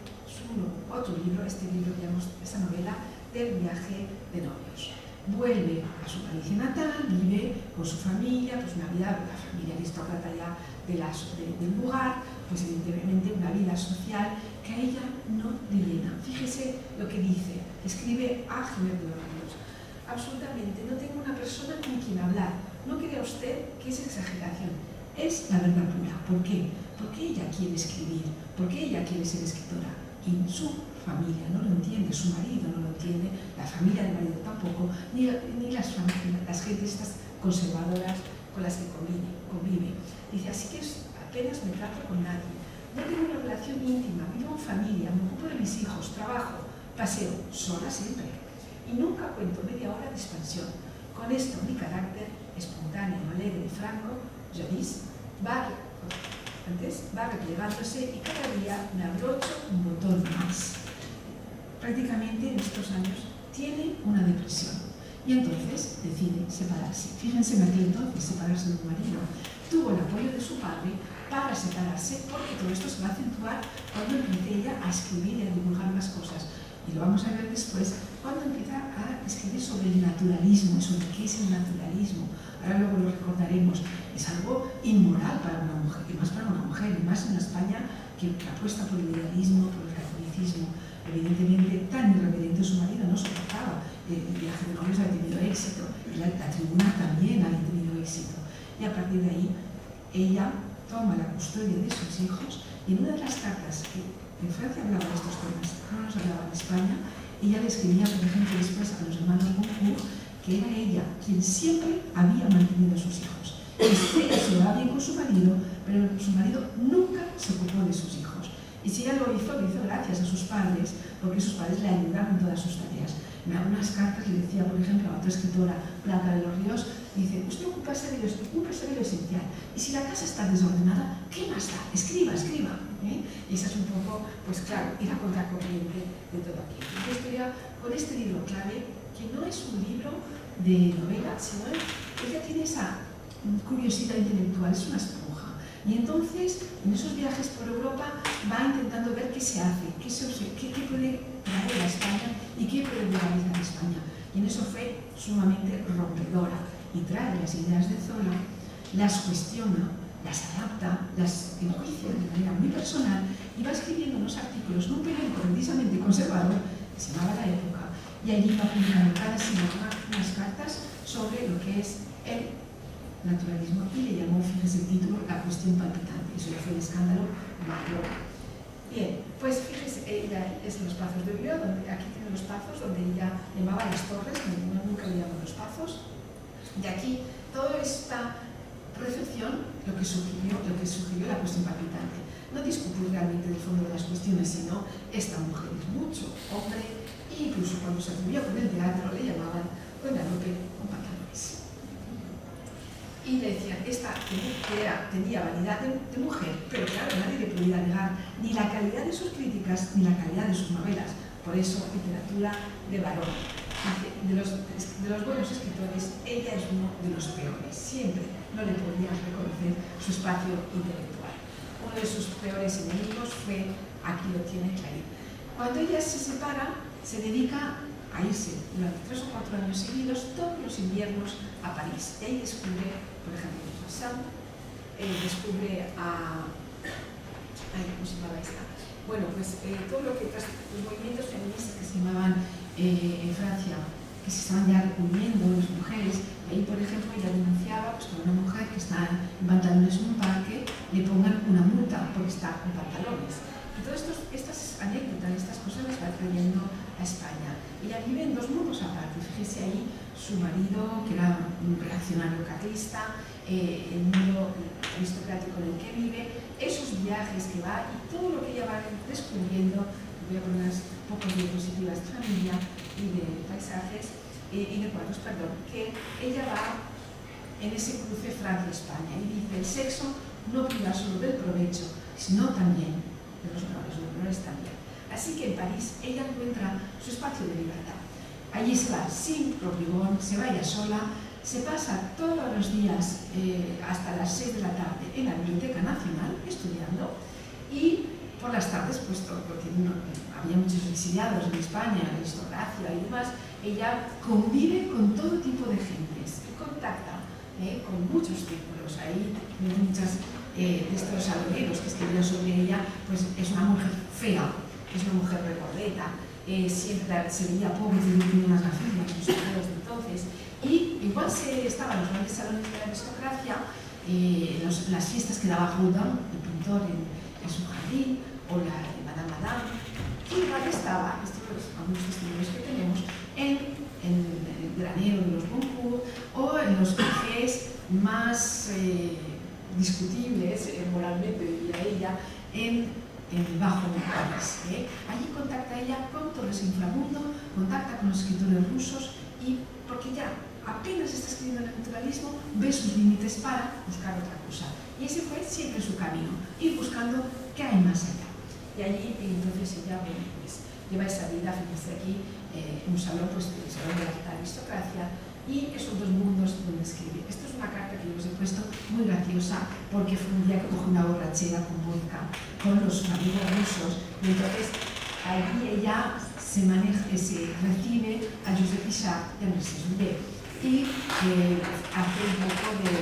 otro libro, este libro que llamamos, esta novela, del viaje de novios. Vuelve a su Galicia natal, vive con su familia, pues una vida, la familia aristócrata ya del lugar, pues evidentemente una vida social que a ella no le llena. Fíjese lo que dice, escribe a Ginebra de los Ríos. Absolutamente, no tengo una persona con quien hablar. No crea usted que es exageración, es la verdad pura. ¿Por qué? Porque ella quiere escribir, porque ella quiere ser escritora. Y su familia no lo entiende, su marido no lo entiende, la familia del marido tampoco, ni las gentes estas conservadoras con las que convive. Dice, así que apenas me trato con nadie, no tengo una relación íntima, vivo en familia, me ocupo de mis hijos, trabajo, paseo, sola siempre, y nunca cuento media hora de expansión. Con esto mi carácter, espontáneo, alegre y franco, jadis, va replegándose y cada día me abrocho un botón más. Prácticamente en estos años tiene una depresión y entonces decide separarse. Fíjense en aquel entonces, separarse de un marido. Tuvo el apoyo de su padre para separarse porque todo esto se va a acentuar cuando empiece ella a escribir y a divulgar las cosas. Y lo vamos a ver después cuando empieza a escribir sobre el naturalismo, sobre qué es el naturalismo. Ahora luego lo recordaremos. Es algo inmoral para una mujer, y más para una mujer, y más en España que apuesta por el idealismo, por el catolicismo. evidentemente tan irreverente su marido no soportaba. El viaje de novios había tenido éxito, la tribuna también había tenido éxito. Y a partir de ahí, ella toma la custodia de sus hijos y en una de las cartas que en Francia hablaba de estos temas, no nos hablaba en España, ella le escribía, por ejemplo, después a los hermanos Goncourt, que era ella quien siempre había mantenido a sus hijos. Ella se llevaba bien con su marido, pero su marido nunca se ocupó de sus hijos. Y si ella lo hizo gracias a sus padres, porque sus padres le ayudaron en todas sus tareas. En algunas cartas le decía, por ejemplo, a otra escritora, Blanca de los Ríos, dice, usted ocúpese de lo esencial. Y si la casa está desordenada, ¿qué más da? Escriba, escriba. Y esa es un poco, pues claro, ir a contracorriente de todo aquí. Entonces, estoy con este libro clave, que no es un libro de novela, sino ella tiene esa curiosidad intelectual, es una esponja. Y entonces, en esos viajes por Europa, va intentando ver qué se hace, qué puede traer a España y qué puede realizar a España. Y en eso fue sumamente rompedora. Y trae las ideas de Zola, las cuestiona, las adapta, las enjuicia de manera muy personal y va escribiendo unos artículos en un periódico precisamente conservador, que se llamaba La Época, y allí va publicando cada semana unas cartas sobre lo que es el naturalismo y le llamó, fíjese el título, La cuestión palpitante. Eso ya fue un escándalo mayor. Bien, pues fíjese, ella es Los Pazos de Brió, aquí tiene Los Pazos, donde ella llamaba Las Torres, nunca le llamó Los Pazos. De aquí, toda esta recepción, lo que sugirió la cuestión palpitante. No discutir realmente del fondo de las cuestiones, sino esta mujer es mucho hombre, e incluso cuando se atrevió con el teatro le llamaban Doña Lope con pantalones. Y le decían, esta tenía vanidad de mujer, pero claro, nadie le podía negar ni la calidad de sus críticas ni la calidad de sus novelas. Por eso, literatura de varón. De los buenos escritores, ella es uno de los peores. Siempre no le podían reconocer su espacio intelectual. Uno de sus peores enemigos fue, aquí lo tiene clarito. Cuando ella se separa, se dedica a irse durante 3 o 4 años seguidos, todos los inviernos, a París. Y ahí descubre, por ejemplo, a Poussin, descubre a... ¿cómo se llamaba esta? Bueno, pues todo lo que los movimientos feministas que se llamaban en Francia, que se estaban ya uniendo las mujeres. Ahí, por ejemplo, ella denunciaba pues, que a una mujer que está en pantalones en un parque le pongan una multa porque está en pantalones. Y todas estas anécdotas, estas cosas las va trayendo a España. Ella vive en 2 mundos aparte. Fíjese ahí su marido, que era un reaccionario carlista, el mundo aristocrático en el que vive, esos viajes que va y todo lo que ella va descubriendo. Voy a poner unas pocas diapositivas de familia y de paisajes y de cuadros, perdón, que ella va en ese cruce Francia-España y dice, el sexo no priva solo del provecho, sino también de los honores también. Así que en París ella encuentra su espacio de libertad. Allí se va sin probrigón, se va ella sola, se pasa todos los días hasta las 6 de la tarde en la Biblioteca Nacional estudiando y por las tardes, pues porque había muchos exiliados en España, aristocracia y demás, ella convive con todo tipo de gentes, contacta con muchos círculos. Ahí muchas de estos saloneros que escribieron sobre ella, pues es una mujer fea, es una mujer recordeta, siempre se veía pobre, tenía unas gafillas, los soldados de entonces, y igual estaban los grandes salones de la aristocracia, las fiestas que daba Rodin, el pintor, en su jardín, o la de Madame, y igual estaba, algunos testimonios que tenemos, en el granero de los Goncourt o en los cafés más discutibles, moralmente diría ella, en el Bajo París. Allí contacta ella con todo ese inframundo, contacta con los escritores rusos y porque ya apenas está escribiendo en el naturalismo, ve sus límites para buscar otra cosa. Y ese fue siempre su camino, ir buscando qué hay más allá. Y allí entonces ella pues, lleva esa vida, fíjense aquí, un salón, pues el salón de la aristocracia y esos 2 mundos donde escribe. Esto es una carta que yo os he puesto muy graciosa porque fue un día que cogió una borrachera con vodka con los amigos rusos y entonces allí ella se recibe a Joseph Pichard y a Narcís Huguet y hace un poco de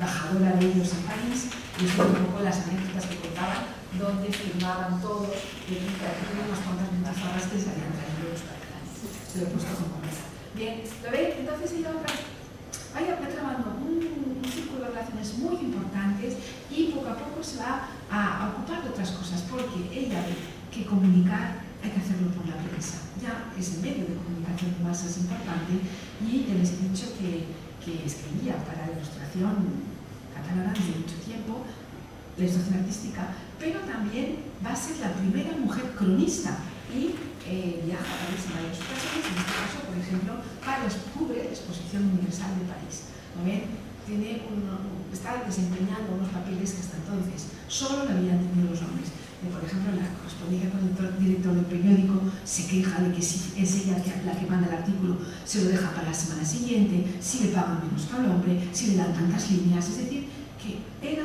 embajadora de ellos en París, y es un poco las anécdotas que contaban, donde firmaban todos, y aquí tienen unas cuantas metaforas que se habían traído los catalanes. Se lo he puesto como meta. Bien, ¿lo veis? Entonces ella vaya trabando un círculo de relaciones muy importantes y poco a poco se va a ocupar de otras cosas, porque ella ve que comunicar hay que hacerlo por la prensa. Ya es el medio de comunicación de masas importante, y ya les he dicho que escribía para la Ilustración catalana desde mucho tiempo, la Ilustración artística, pero también va a ser la primera mujer cronista y viaja a París en varias ocasiones, en este caso, por ejemplo, cubre la Exposición Universal de París. ¿No ven? Está desempeñando unos papeles que hasta entonces solo lo habían tenido los hombres. Por ejemplo, la correspondencia con el director del periódico se queja de que si es ella la que manda el artículo, se lo deja para la semana siguiente, si le pagan menos que al hombre, si le dan tantas líneas. Es decir, que era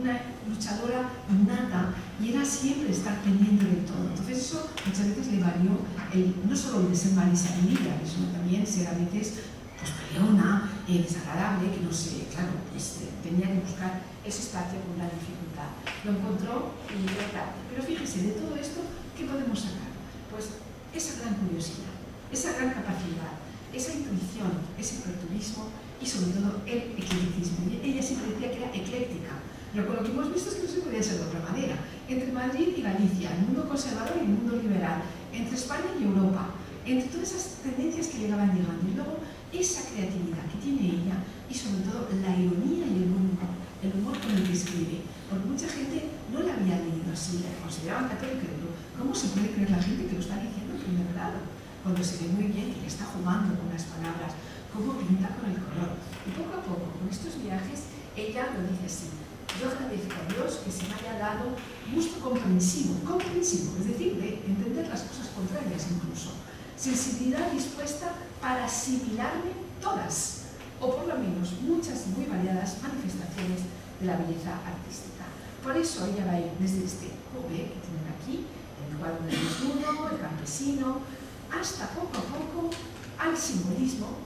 una luchadora innata y era siempre estar pendiente de todo. Entonces eso muchas veces le valió no solo el de ser Marisa Emilia, sino también ser a veces pues peleona, desagradable, que no sé, claro, tenía que buscar ese espacio con gran dificultad. Lo encontró y llegó tarde. Pero fíjese, de todo esto, ¿qué podemos sacar? Pues esa gran curiosidad, esa gran capacidad, esa intuición, ese aperturismo y sobre todo el eclecticismo. Ella siempre decía que era ecléctica. Pero con lo que hemos visto es que no se podía ser de otra manera. Entre Madrid y Galicia, el mundo conservador y el mundo liberal, entre España y Europa, entre todas esas tendencias que llegaban llegando. Y luego esa creatividad que tiene ella y sobre todo la ironía y el humor con el que escribe. Porque mucha gente no la había leído así, la consideraban católica, pero ¿cómo se puede creer la gente que lo está diciendo en primer grado? Cuando se ve muy bien que está jugando con las palabras, cómo pinta con el color. Y poco a poco, con estos viajes, ella lo dice así: yo agradezco a Dios que se me haya dado gusto comprensivo, es decir, de entender las cosas contrarias incluso, sensibilidad dispuesta para asimilarme todas, o por lo menos muchas y muy variadas manifestaciones de la belleza artística. Por eso ella va a ir desde este Courbet que tienen aquí, el cuadro del desnudo, el campesino, hasta poco a poco al simbolismo,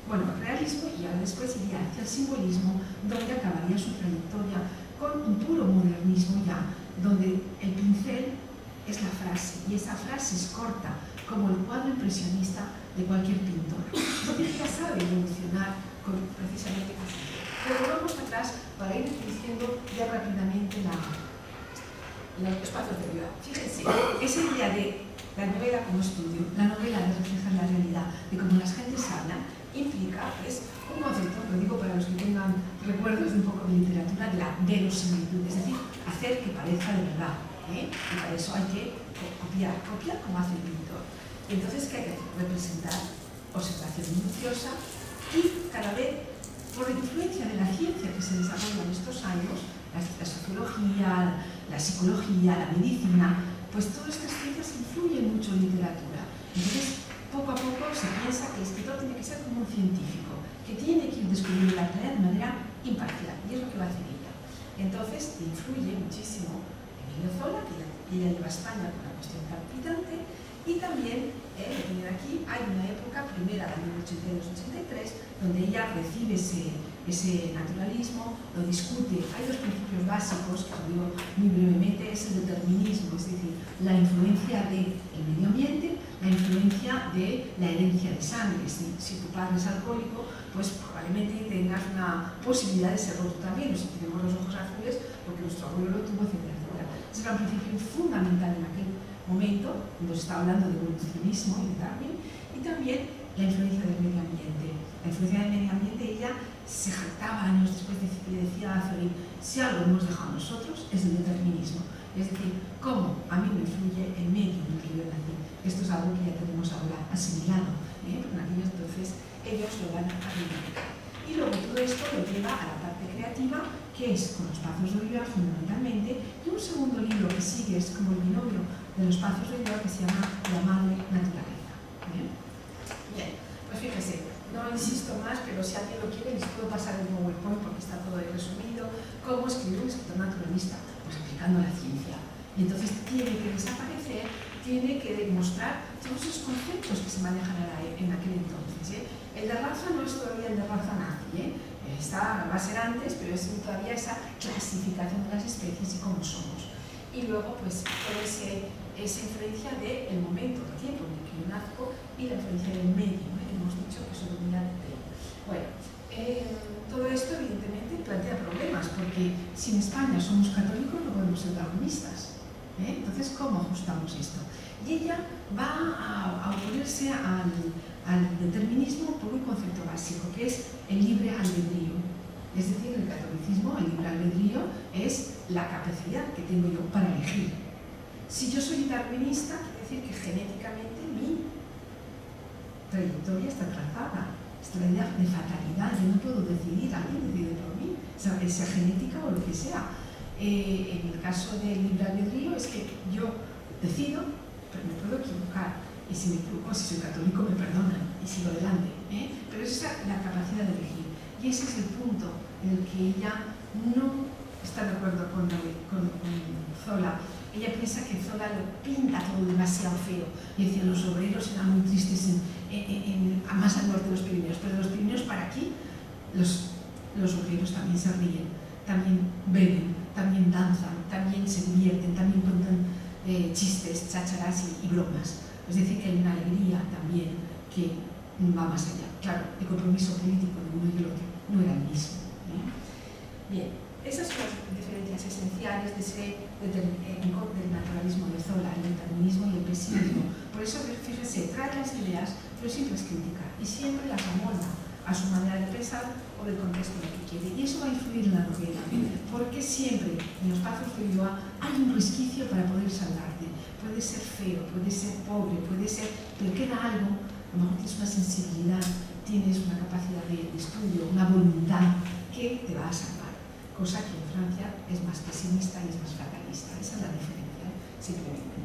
bueno, al realismo, y ahora después iría hacia el simbolismo, donde acabaría su trayectoria con un puro modernismo ya, donde el pincel es la frase, y esa frase es corta, como el cuadro impresionista de cualquier pintor. Porque ella sabe evolucionar precisamente así. Pero volvamos atrás para ir diciendo ya rápidamente los espacios de vida. Fíjense, esa idea de la novela como estudio, la novela de reflejar la realidad, de cómo las gentes hablan, implica un concepto, lo digo para los que tengan recuerdos de un poco de literatura, de la verosimilitud, es decir, hacer que parezca de verdad. Y para eso hay que copiar como hace el pintor. Entonces, ¿qué hay que hacer? Representar observación minuciosa y cada vez, por la influencia de la ciencia que se desarrolla en estos años, la sociología, la psicología, la medicina, pues todas estas ciencias influyen mucho en literatura. Entonces, poco a poco se piensa que el escritor tiene que ser como un científico, que tiene que ir descubriendo la realidad de manera imparcial, y es lo que va a hacer ella. Entonces, influye muchísimo Emilio Zola, que ella lleva a España con la cuestión palpitante, y también, aquí hay una época, primera, la 1882-83, donde ella recibe ese naturalismo, lo discute. Hay dos principios básicos, que os digo muy brevemente, es el determinismo, es decir, la influencia del medio ambiente, la influencia de la herencia de sangre. Si tu padre es alcohólico, pues probablemente tengas una posibilidad de serlo tú también, o si tenemos los ojos azules, porque nuestro abuelo lo tuvo, etc. Ese era un principio fundamental en aquel momento, cuando se está hablando de evolucionismo y de Darwin, y también la influencia del medio ambiente. La influencia del medio ambiente, ella se jactaba años después y decía a Zorin: si algo hemos dejado nosotros es el determinismo, es decir, cómo a mí me influye el medio en el que yo nací. Esto es algo que ya tenemos ahora asimilado, porque en aquellos entonces ellos lo van a reivindicar. Y luego todo esto lo lleva a la parte creativa, que es con los Pazos de Olivia fundamentalmente, y un segundo libro que sigue es como el binomio de los Pazos de Olivia, que se llama La Madre Naturaleza. Bien, pues fíjense, no insisto más, pero si alguien lo quiere les puedo pasar el PowerPoint porque está todo ahí resumido. ¿Cómo escribir un escritor naturalista? Pues aplicando la ciencia. Y entonces tiene que desaparecer, tiene que demostrar todos esos conceptos que se manejan en aquel entonces. El de raza no es todavía el de raza nazi, va a ser antes, pero es todavía esa clasificación de las especies y cómo somos. Y luego, pues, toda esa influencia del momento, del tiempo en el que yo nazco y la influencia del medio, hemos dicho que eso domina el medio. Bueno, todo esto evidentemente plantea problemas, porque si en España somos católicos no podemos ser darwinistas. Entonces, ¿cómo ajustamos esto? Y ella va a oponerse al determinismo por un concepto básico, que es el libre albedrío. Es decir, en el catolicismo el libre albedrío es la capacidad que tengo yo para elegir. Si yo soy darwinista, quiere decir que genéticamente mi trayectoria está trazada. Esta es la idea de fatalidad, yo no puedo decidir, alguien decide por mí, sea genética o lo que sea. En el caso del libre albedrío es que yo decido, pero me puedo equivocar. Y si me equivoco, si soy católico, me perdonan y sigo adelante. Pero esa es la capacidad de elegir. Y ese es el punto en el que ella no está de acuerdo con Zola. Ella piensa que Zola lo pinta todo demasiado feo. Y decía, los obreros eran muy tristes más al norte de los Pirineos, pero de los Pirineos para aquí, los obreros también se ríen, también beben, también danzan, también se divierten, también cuentan chistes, chácharas y bromas. Es decir, que hay una alegría también que va más allá. Claro, el compromiso político de uno y el otro no era el mismo. Bien, esas son las diferencias esenciales del naturalismo de Zola, el determinismo y el pesimismo. Por eso, fíjese, trae las ideas, pero siempre es crítica y siempre las amolda a su manera de pensar o del contexto en el que quiere. Y eso va a influir en la novela, porque siempre en los pazos de Ulloa hay un resquicio para poder salvarte. Puede ser feo, puede ser pobre, puede ser, pero queda algo, a lo mejor tienes una sensibilidad, tienes una capacidad de estudio, una voluntad que te va a salvar. Cosa que en Francia es más pesimista y es más fatalista. Esa es la diferencia, simplemente.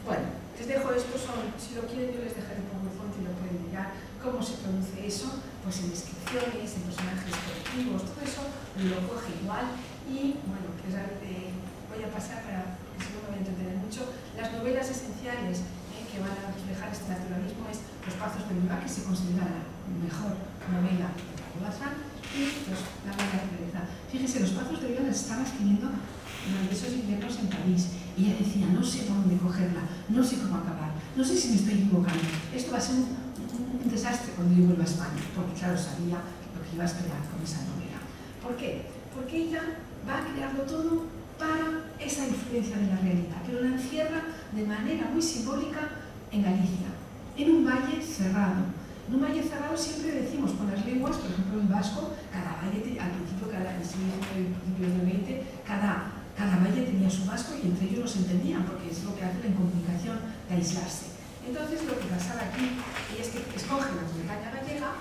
Bueno, les dejo esto, si lo quieren yo les dejaré por el fondo y lo pueden mirar. ¿Cómo se produce eso? Pues en descripciones, en personajes colectivos, todo eso lo coge igual. Y bueno, pues voy a pasar para, porque si no me voy a entretener mucho, las novelas esenciales que van a reflejar este naturalismo es Los pazos de Ulloa, que se considera la mejor novela de Paco Bazán, y pues, La Mala Pereza. Fíjense, Los pazos de Ulloa las estaba escribiendo durante esos inviernos en París, y ella decía, no sé por dónde cogerla, no sé cómo acabar, no sé si me estoy equivocando, esto va a ser un desastre cuando yo vuelva a España, porque claro, sabía lo que iba a esperar con esa novela. ¿Por qué? Porque ella va a crearlo todo para esa influencia de la realidad, pero la encierra de manera muy simbólica en Galicia, en un valle cerrado. En un valle cerrado siempre decimos con las lenguas, por ejemplo en vasco, cada valle, al principio, en el siglo XIX y principios del XX, cada valle tenía su vasco y entre ellos no se entendían, porque es lo que hace la incomunicación de aislarse. Entonces lo que pasaba aquí es que escoge la Bretaña gallega,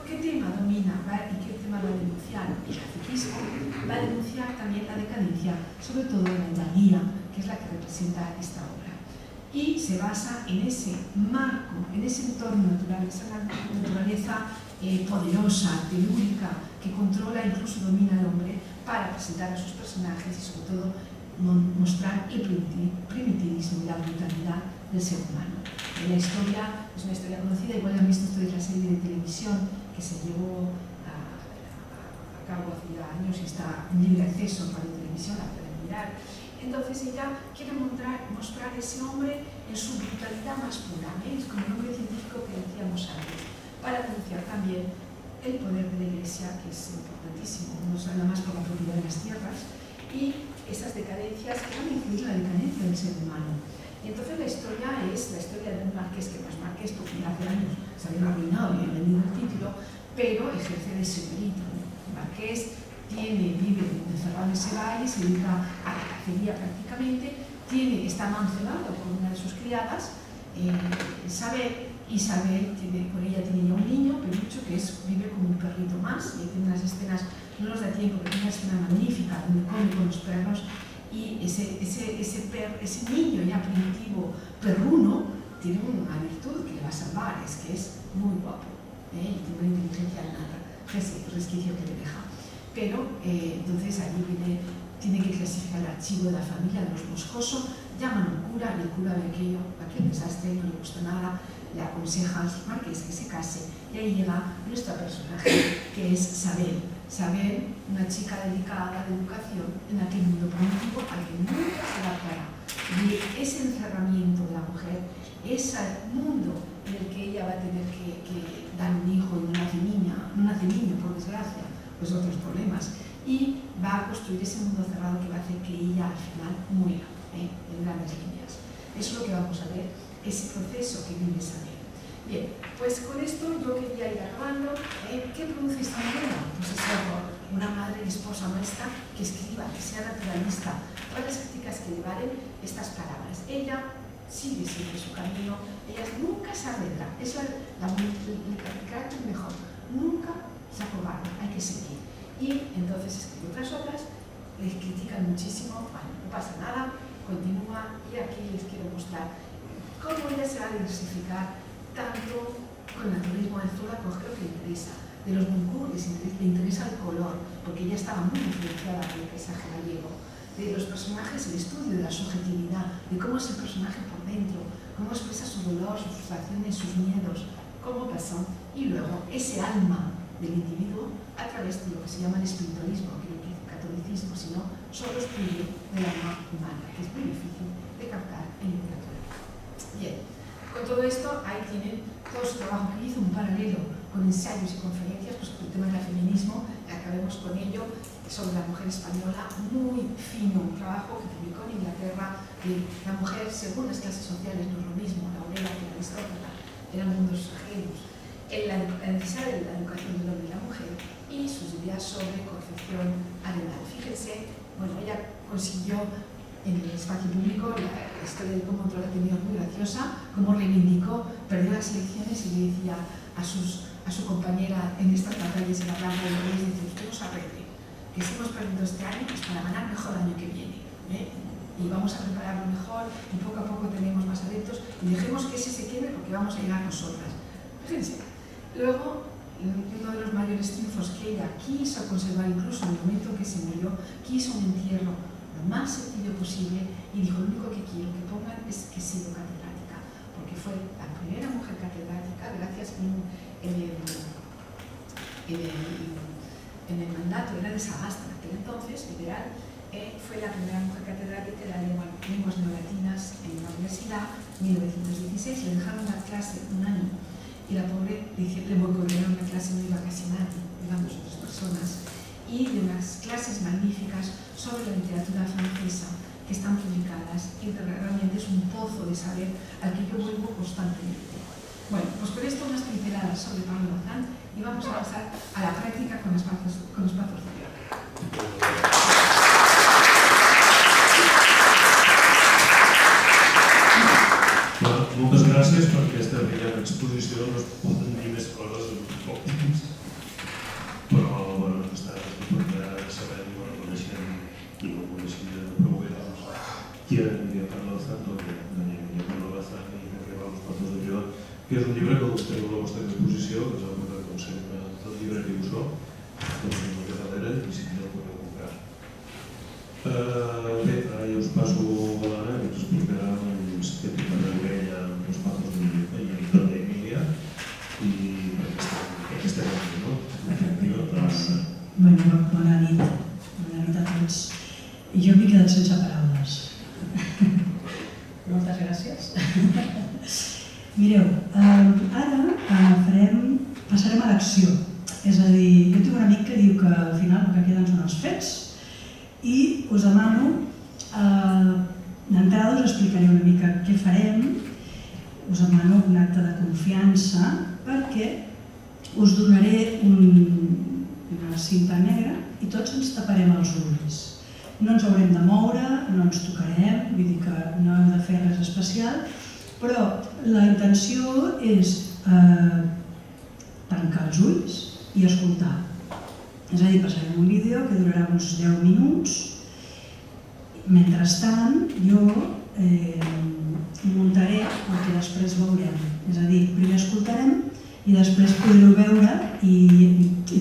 ¿qué tema domina y qué tema va a denunciar? El caciquismo va a denunciar también la decadencia, sobre todo la hidalguía, que es la que representa esta obra. Y se basa en ese marco, en ese entorno natural, esa naturaleza poderosa, telúrica, que controla e incluso domina al hombre para presentar a sus personajes y sobre todo mostrar el primitivismo y la brutalidad del ser humano. La historia es una historia conocida, igual han visto ustedes la serie de televisión que se llevó a cabo hace ya años y está en libre acceso para la televisión, la pueden mirar. Entonces ella quiere mostrar ese hombre en su brutalidad más pura, es como el hombre científico que decíamos antes, para denunciar también el poder de la Iglesia, que es importantísimo, no nada más por la propiedad de las tierras, y esas decadencias que van a influir la decadencia del ser humano. Y entonces la historia es la historia de un marqués que no es marqués porque hace años se había arruinado y había vendido el título, pero ejerce de señorito. El marqués vive encerrado en ese valle, se dedica a la cacería prácticamente, está mancebado por una de sus criadas, Isabel, con ella tiene ya un niño, Pelucho, que vive como un perrito más, y tiene unas escenas, no nos da tiempo, pero tiene una escena magnífica donde come con los perros, y ese niño ya primitivo, perruno, tiene una virtud que le va a salvar, es que es muy guapo, y tiene una inteligencia nata, ese resquicio que le deja. Pero entonces allí tiene que clasificar el archivo de la familia de los Moscoso, llaman a un cura y el cura ve aquel desastre, no le gusta nada, le aconseja al marqués que se case, y ahí llega nuestro personaje, que es Sabel. Sabel, una chica dedicada a la educación en aquel mundo primitivo al que nunca se adaptará. Y ese encerramiento de la mujer, ese mundo en el que ella va a tener que dar un hijo y no nace niño, por desgracia, pues otros problemas, y va a construir ese mundo cerrado que va a hacer que ella al final muera, en grandes líneas. Eso es lo que vamos a ver, ese proceso que vive Sabel. Bien, pues con esto yo quería ir acabando. ¿Qué produce esta novela? Pues es una madre y esposa nuestra que escriba, que sea naturalista, todas las críticas que le valen estas palabras. Ella sigue siempre su camino, ella nunca se arredra, es el carácter mejor, nunca se acobarda, hay que seguir. Y entonces escribe otras obras, les critican muchísimo, bueno, no pasa nada, continúa, y aquí les quiero mostrar cómo ella se va a diversificar tanto con el naturismo de Zócalo, creo que le interesa. De los Goncourt le interesa el color, porque ella estaba muy influenciada por el paisaje gallego. De los personajes, el estudio de la subjetividad, de cómo es el personaje por dentro, cómo expresa su dolor, sus frustraciones, sus miedos, cómo pasó. Y luego ese alma del individuo a través de lo que se llama el espiritualismo, que no es el catolicismo, sino solo estudio del alma humana, que es muy difícil de captar en literatura. Bien. Con todo esto, ahí tienen todo su trabajo que hizo, un paralelo con ensayos y conferencias, pues con el tema del feminismo, acabemos con ello, sobre la mujer española, muy fino, un trabajo que publicó en Inglaterra, de la mujer según las clases sociales, no es lo mismo, la obrera que la aristócrata, eran mundos ajenos, la necesidad de la educación del hombre y la mujer, y sus ideas sobre concepción arenal. Fíjense, bueno, ella consiguió en el espacio público, la historia de cómo entró la tenía muy graciosa, cómo reivindicó, perdió las elecciones y le decía a su compañera en estas batallas en la Plaza de los Reyes, dice, usted nos arregle, que si hemos perdido este año es para ganar mejor el año que viene, y vamos a prepararlo mejor, y poco a poco tenemos más adeptos, y dejemos que ese se queme porque vamos a llegar nosotras. Fíjense, luego, uno de los mayores triunfos que ella quiso conservar, incluso en el momento en que se murió, quiso un entierro lo más sencillo posible, y dijo, lo único que quiero que pongan es que he sido catedrática, porque fue la primera mujer catedrática, gracias en el mandato, era de Sagasta, en aquel entonces, liberal, fue la primera mujer catedrática de las lenguas neolatinas en la universidad, en 1916, le dejaron dar clase un año, y la pobre le boicotearon una clase, no iba casi nadie, iban 2 o 3 personas, y de unas clases magníficas sobre la literatura francesa que están publicadas, y realmente es un pozo de saber al que yo vuelvo constantemente. Bueno, pues con esto unas pinceladas sobre Pablo Bazán, y vamos a pasar a la práctica con espacios de Bueno, moltes gràcies per aquesta brillant exposició. No es poden dir més coses en poc temps, però bueno, està ja sabem, reconeixem i no coneixem de promover quién iría Pablo Bazán, de Pablo Bazán i de que va los patos de Dios, que és un llibre que us teniu a la vostra exposició, que us ha portat com sempre del llibre que us sou, doncs no té darrere i si no el podeu comprar. Bé, ara ja us passo a l'Anna, que us explicarà què té per veure ella amb els patos d'Emília i per què estem aquí, no? Bueno, bona nit a tots. Jo m'he quedat sense paraules. Moltes gràcies. Mireu, ara passarem a l'acció. És a dir, jo tinc un amic que diu que al final el que queden són els fets i us demano, d'entrada us explicaré una mica què farem, us demano un acte de confiança perquè us donaré una cinta negra i tots ens taparem els ulls. No ens haurem de moure, no ens tocarem, vull dir que no heu de fer res especial, però la intenció és tancar els ulls i escoltar. És a dir, passarem un vídeo que durarà uns 10 minuts. Mentrestant, jo muntaré el que després veurem. És a dir, primer escoltarem i després podreu veure i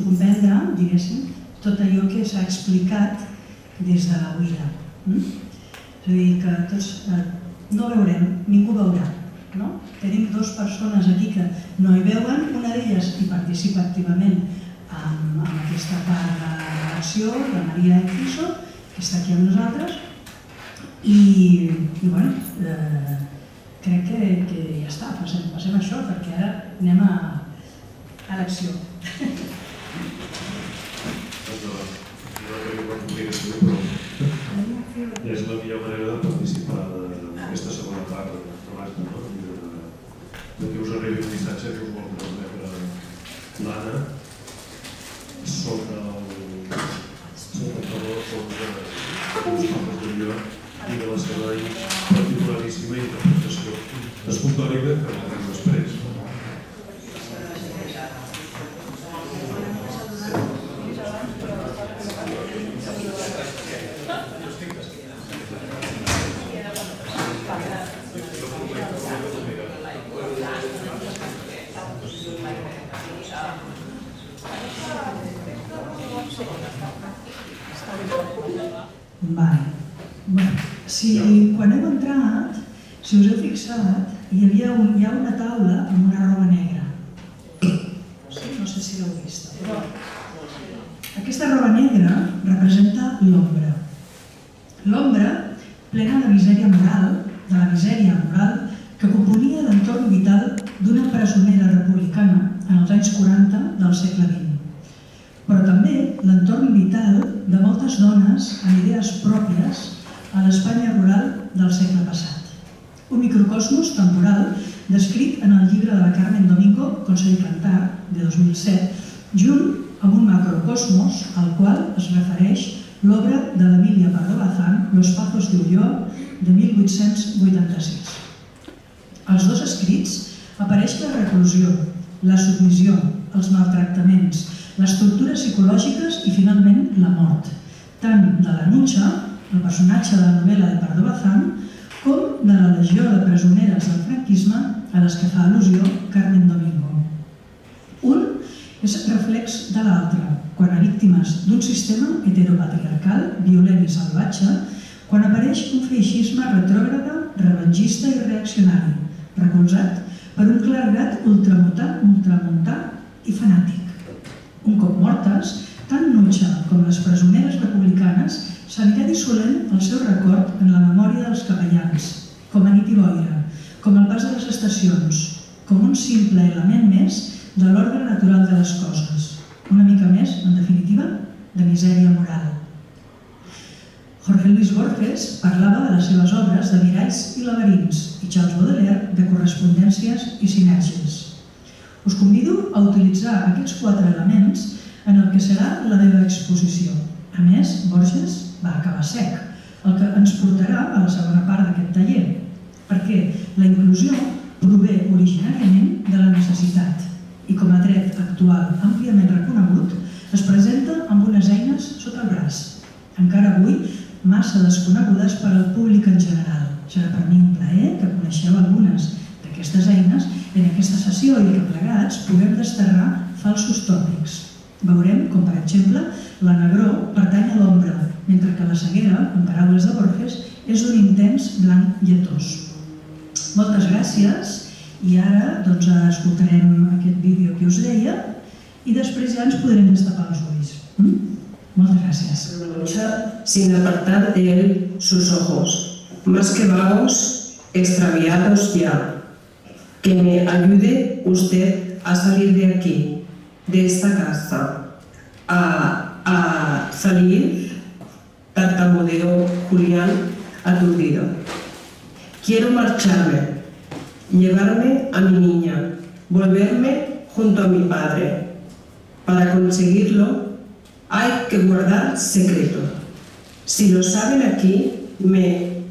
comprendre, diguéssim, tot allò que s'ha explicat des de l'oïda. És a dir, que tots no veurem, ningú veurà, no? Tenim 2 persones aquí que no hi veuen, una d'elles hi participa activament amb aquesta part de l'acció, la Maria Enciso, que està aquí amb nosaltres, i bueno, crec que ja està, passem això, perquè ara anem a l'acció. És la millor manera de participar en aquesta segona part de l'acte, no? De que us arribi un missatge que us vol transmetre l'Anna sobre el valor dels papes de Llió i de la seva particularíssima interpretació escultòrica que veurem després. Quan heu entrat, si us heu fixat, hi ha una taula amb una roba negra. No sé si l'heu vist, però aquesta roba negra representa l'ombra. L'ombra plena de misèria moral, de la misèria moral que componia l'entorn vital d'una presonera republicana en els anys 40 del segle XX. Però també l'entorn vital de moltes dones amb idees pròpies a l'Espanya rural del segle passat. Un microcosmos temporal descrit en el llibre de la Carmen Domingo, Consell Cantar, de 2007, junt amb un macrocosmos al qual es refereix l'obra de l'Emília Pardo Bazán, Los Pazos de Ulloa, de 1886. Als 2 escrits apareix la reclusió, la submissió, els maltractaments, les tortures psicològiques i, finalment, la mort, tant de la Nucha, el personatge de la novel·la de Pardo Bazán, com de la legió de presoneres del franquisme a les que fa al·lusió Carmen Domingo. Un és reflex de l'altre, quan a víctimes d'un sistema heteropatriarcal, violent i salvatge, quan apareix un feixisme retrògrada, revengista i reaccionari, recolzat per un clergat ultramuntà i fanàtic. Un cop mortes, tant Nucha com les presoneres republicanes s'anirà dissolent el seu record en la memòria dels capellans, com a nit i boira, com el pas de les estacions, com un simple element més de l'ordre natural de les coses, una mica més, en definitiva, de misèria moral. Jorge Luis Borges parlava de les seves obres de miralls i laberints i Charles Baudelaire de correspondències i sinèrgies. Us convido a utilitzar aquests 4 elements en el que serà la meva exposició. A més, Borges va acabar sec, el que ens portarà a la segona part d'aquest taller, perquè la inclusió prové originàriament de la necessitat i com a dret actual àmpliament reconegut es presenta amb unes eines sota el braç, encara avui massa desconegudes per al públic en general. Serà per mi un plaer que coneixeu algunes d'aquestes eines i en aquesta sessió i que plegats puguem desterrar falsos tòpics. Veurem com, per exemple, la negror pertany a l'ombra, mentre que la ceguera, en paraules de Borges, és un intens blanc lletós. Moltes gràcies i ara escoltarem aquest vídeo que us deia y después ya nos podrem destapar los ulls. Muchas gracias. Lucha sin apartar de él sus ojos, más que vagos, extraviados ya. Que me ayude usted a salir de aquí, de esta casa, a salir, tartamudeó Julián aturdido. Quiero marcharme, llevarme a mi niña, volverme junto a mi padre. Para conseguirlo hay que guardar secreto. Si lo saben aquí, me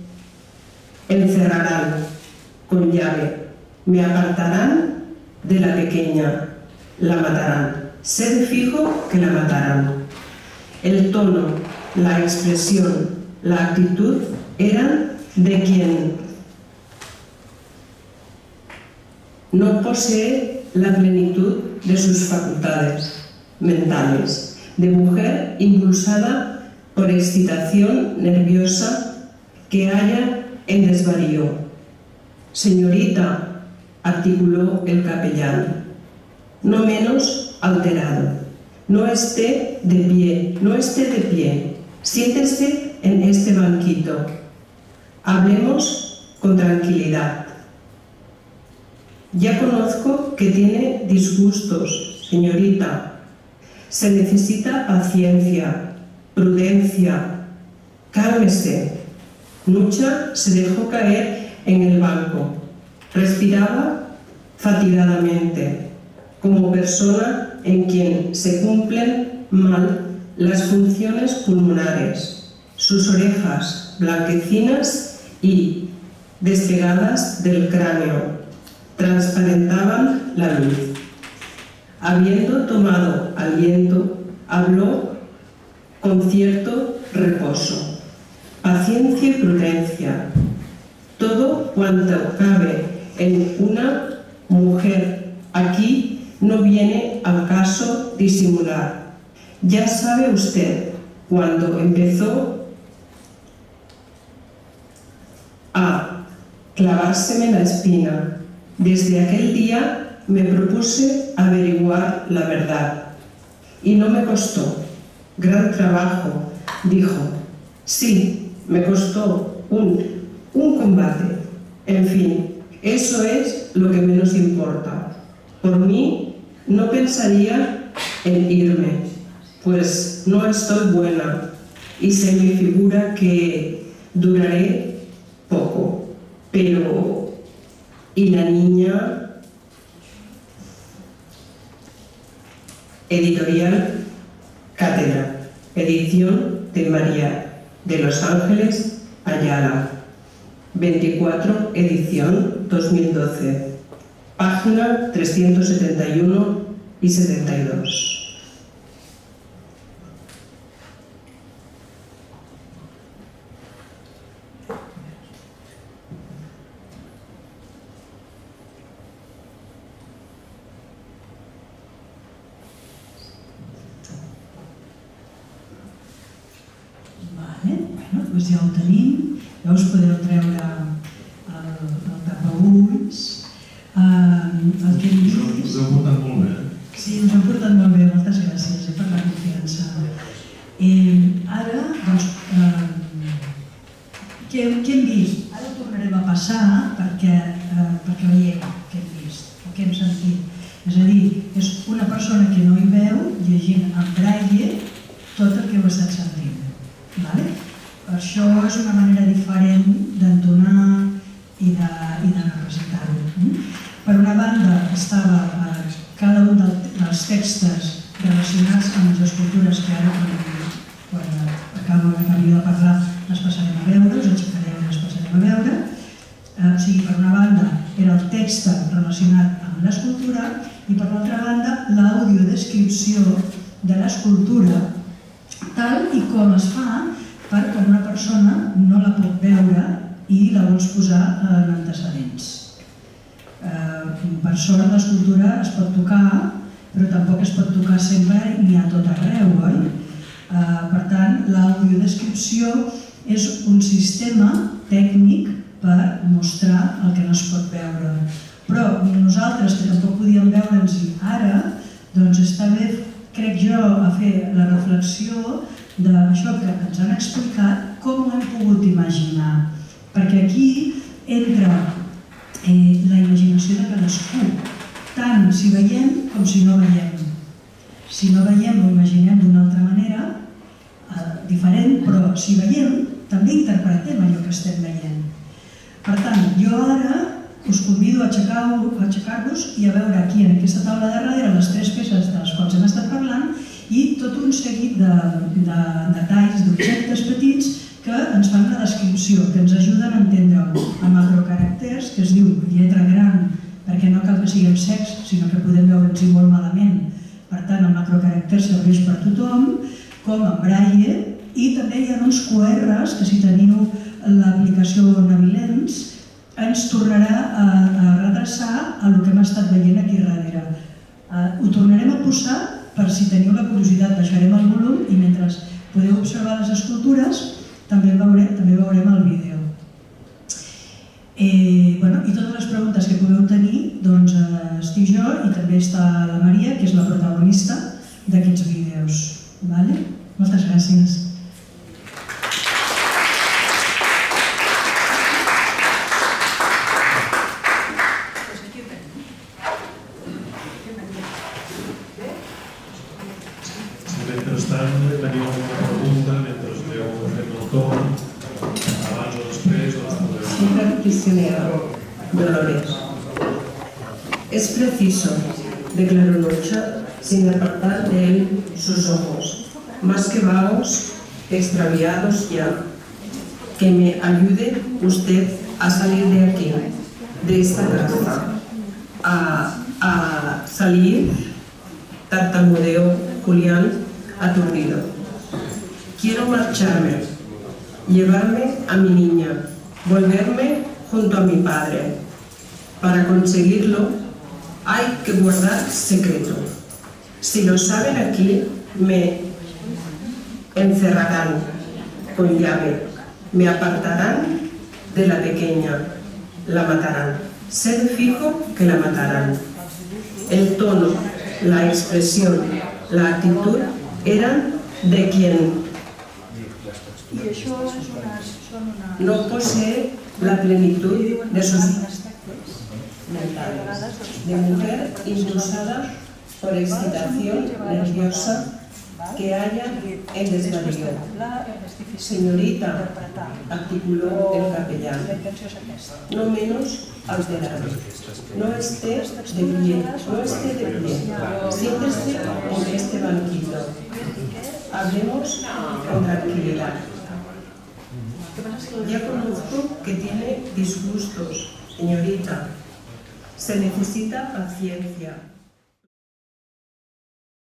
encerrarán con llave, me apartarán de la pequeña, la matarán. Sé de fijo que la matarán. El tono, la expresión, la actitud eran de quien no posee la plenitud de sus facultades mentales, de mujer impulsada por excitación nerviosa que halla en desvarío. Señorita, articuló el capellán, no menos alterado. No esté de pie, siéntese en este banquito. Hablemos con tranquilidad. Ya conozco que tiene disgustos, señorita. Se necesita paciencia, prudencia. Cálmese. Nucha se dejó caer en el banco. Respiraba fatigadamente, como persona en quien se cumplen mal las funciones pulmonares. Sus orejas blanquecinas y despegadas del cráneo transparentaban la luz. Habiendo tomado aliento, habló con cierto reposo. Paciencia y prudencia. Todo cuanto cabe en una mujer. Aquí no viene al caso disimular. Ya sabe usted, cuando empezó a clavárseme la espina, desde aquel día me propuse averiguar la verdad. Y no me costó. Gran trabajo, dijo. Sí, me costó un combate. En fin, eso es lo que menos importa. Por mí, no pensaría en irme, pues no estoy buena y se me figura que duraré poco. Pero, ¿y la niña? Editorial Cátedra, edición de María de Los Ángeles Ayala, 24, edición 2012, página 371 y 72. Doncs ja ho tenim, ja us podeu treure el tapaulls. El que hem vist... Us heu portat molt bé. Sí, us heu portat molt bé, moltes gràcies per la confiança. Ara, doncs, què hem vist? Ara ho tornarem a passar perquè veieu què hem vist, o què hem sentit. És a dir, és una persona que no hi veu llegint en braille tot el que heu estat sentint. Això és una manera diferent d'entonar i de representar-ho. Per una banda, estava cada un dels textos relacionats amb les escultures que ara, quan acabi de parlar, les passarem a veure, us aixecarem i les passarem a veure. O sigui, per una banda, era el text relacionat amb l'escultura i, per l'altra banda, l'audiodescripció de l'escultura tal i com es fa perquè una persona no la pot veure i la vols posar en antecedents. Per sort l'escultura es pot tocar, però tampoc es pot tocar sempre ni a tot arreu, oi? Per tant, l'audiodescripció és un sistema tècnic per mostrar el que no es pot veure. Però nosaltres, que tampoc podíem veure'ns ara, doncs està bé, crec jo, a fer la reflexió d'això que ens han explicat, com ho hem pogut imaginar. Perquè aquí entra la imaginació de cadascú, tant si veiem com si no veiem. Si no veiem ho imaginem d'una altra manera, diferent, però si veiem també interpretem allò que estem veient. Per tant, jo ara us convido a aixecar-vos i a veure aquí en aquesta taula de darrere les tres peces de les quals hem estat parlant i tot un seguit de detalls, d'objectes petits que ens fan una descripció, que ens ajuden a entendre-ho amb macrocaràcters, que es diu lletra gran, perquè no cal que siguem cecs, sinó que podem veure'ns-hi molt malament. Per tant, el macrocaràcter serveix per tothom, com en braille, i també hi ha uns QRs que si teniu l'aplicació Navilens ens tornarà a redreçar el que hem estat veient aquí darrere. Ho tornarem a posar per si teniu la curiositat, baixarem el volum i mentre podeu observar les escultures també veurem el vídeo. I tot altres preguntes que pugueu tenir, doncs estic jo i també està la Maria, que és la protagonista d'aquests vídeos. Vale? Moltes gràcies. Mentrestant, tenim alguna pregunta, mentre esteu fent el torn, abans o després, doncs podeu... Señora prisionera Dolores, es preciso, declaró Lucha, sin apartar de él sus ojos, más que vagos, extraviados ya, que me ayude usted a salir de aquí, de esta casa, a salir, tartamudeó Julián aturdido. Quiero marcharme, llevarme a mi niña, volverme junto a mi padre. Para conseguirlo hay que guardar secreto. Si lo saben aquí, me encerrarán con llave, me apartarán de la pequeña, la matarán. Sé de fijo que la matarán. El tono, la expresión, la actitud eran de quien no posee la plenitud de sus mentales, de mujer impulsada por excitación nerviosa que haya en desvarío. Señorita, articuló el capellán, no menos alterado. No esté de pie, no esté de pie. Siéntese en este banquito. Hablemos con tranquilidad. Ya conozco que tiene disgustos, señorita. Se necesita paciencia.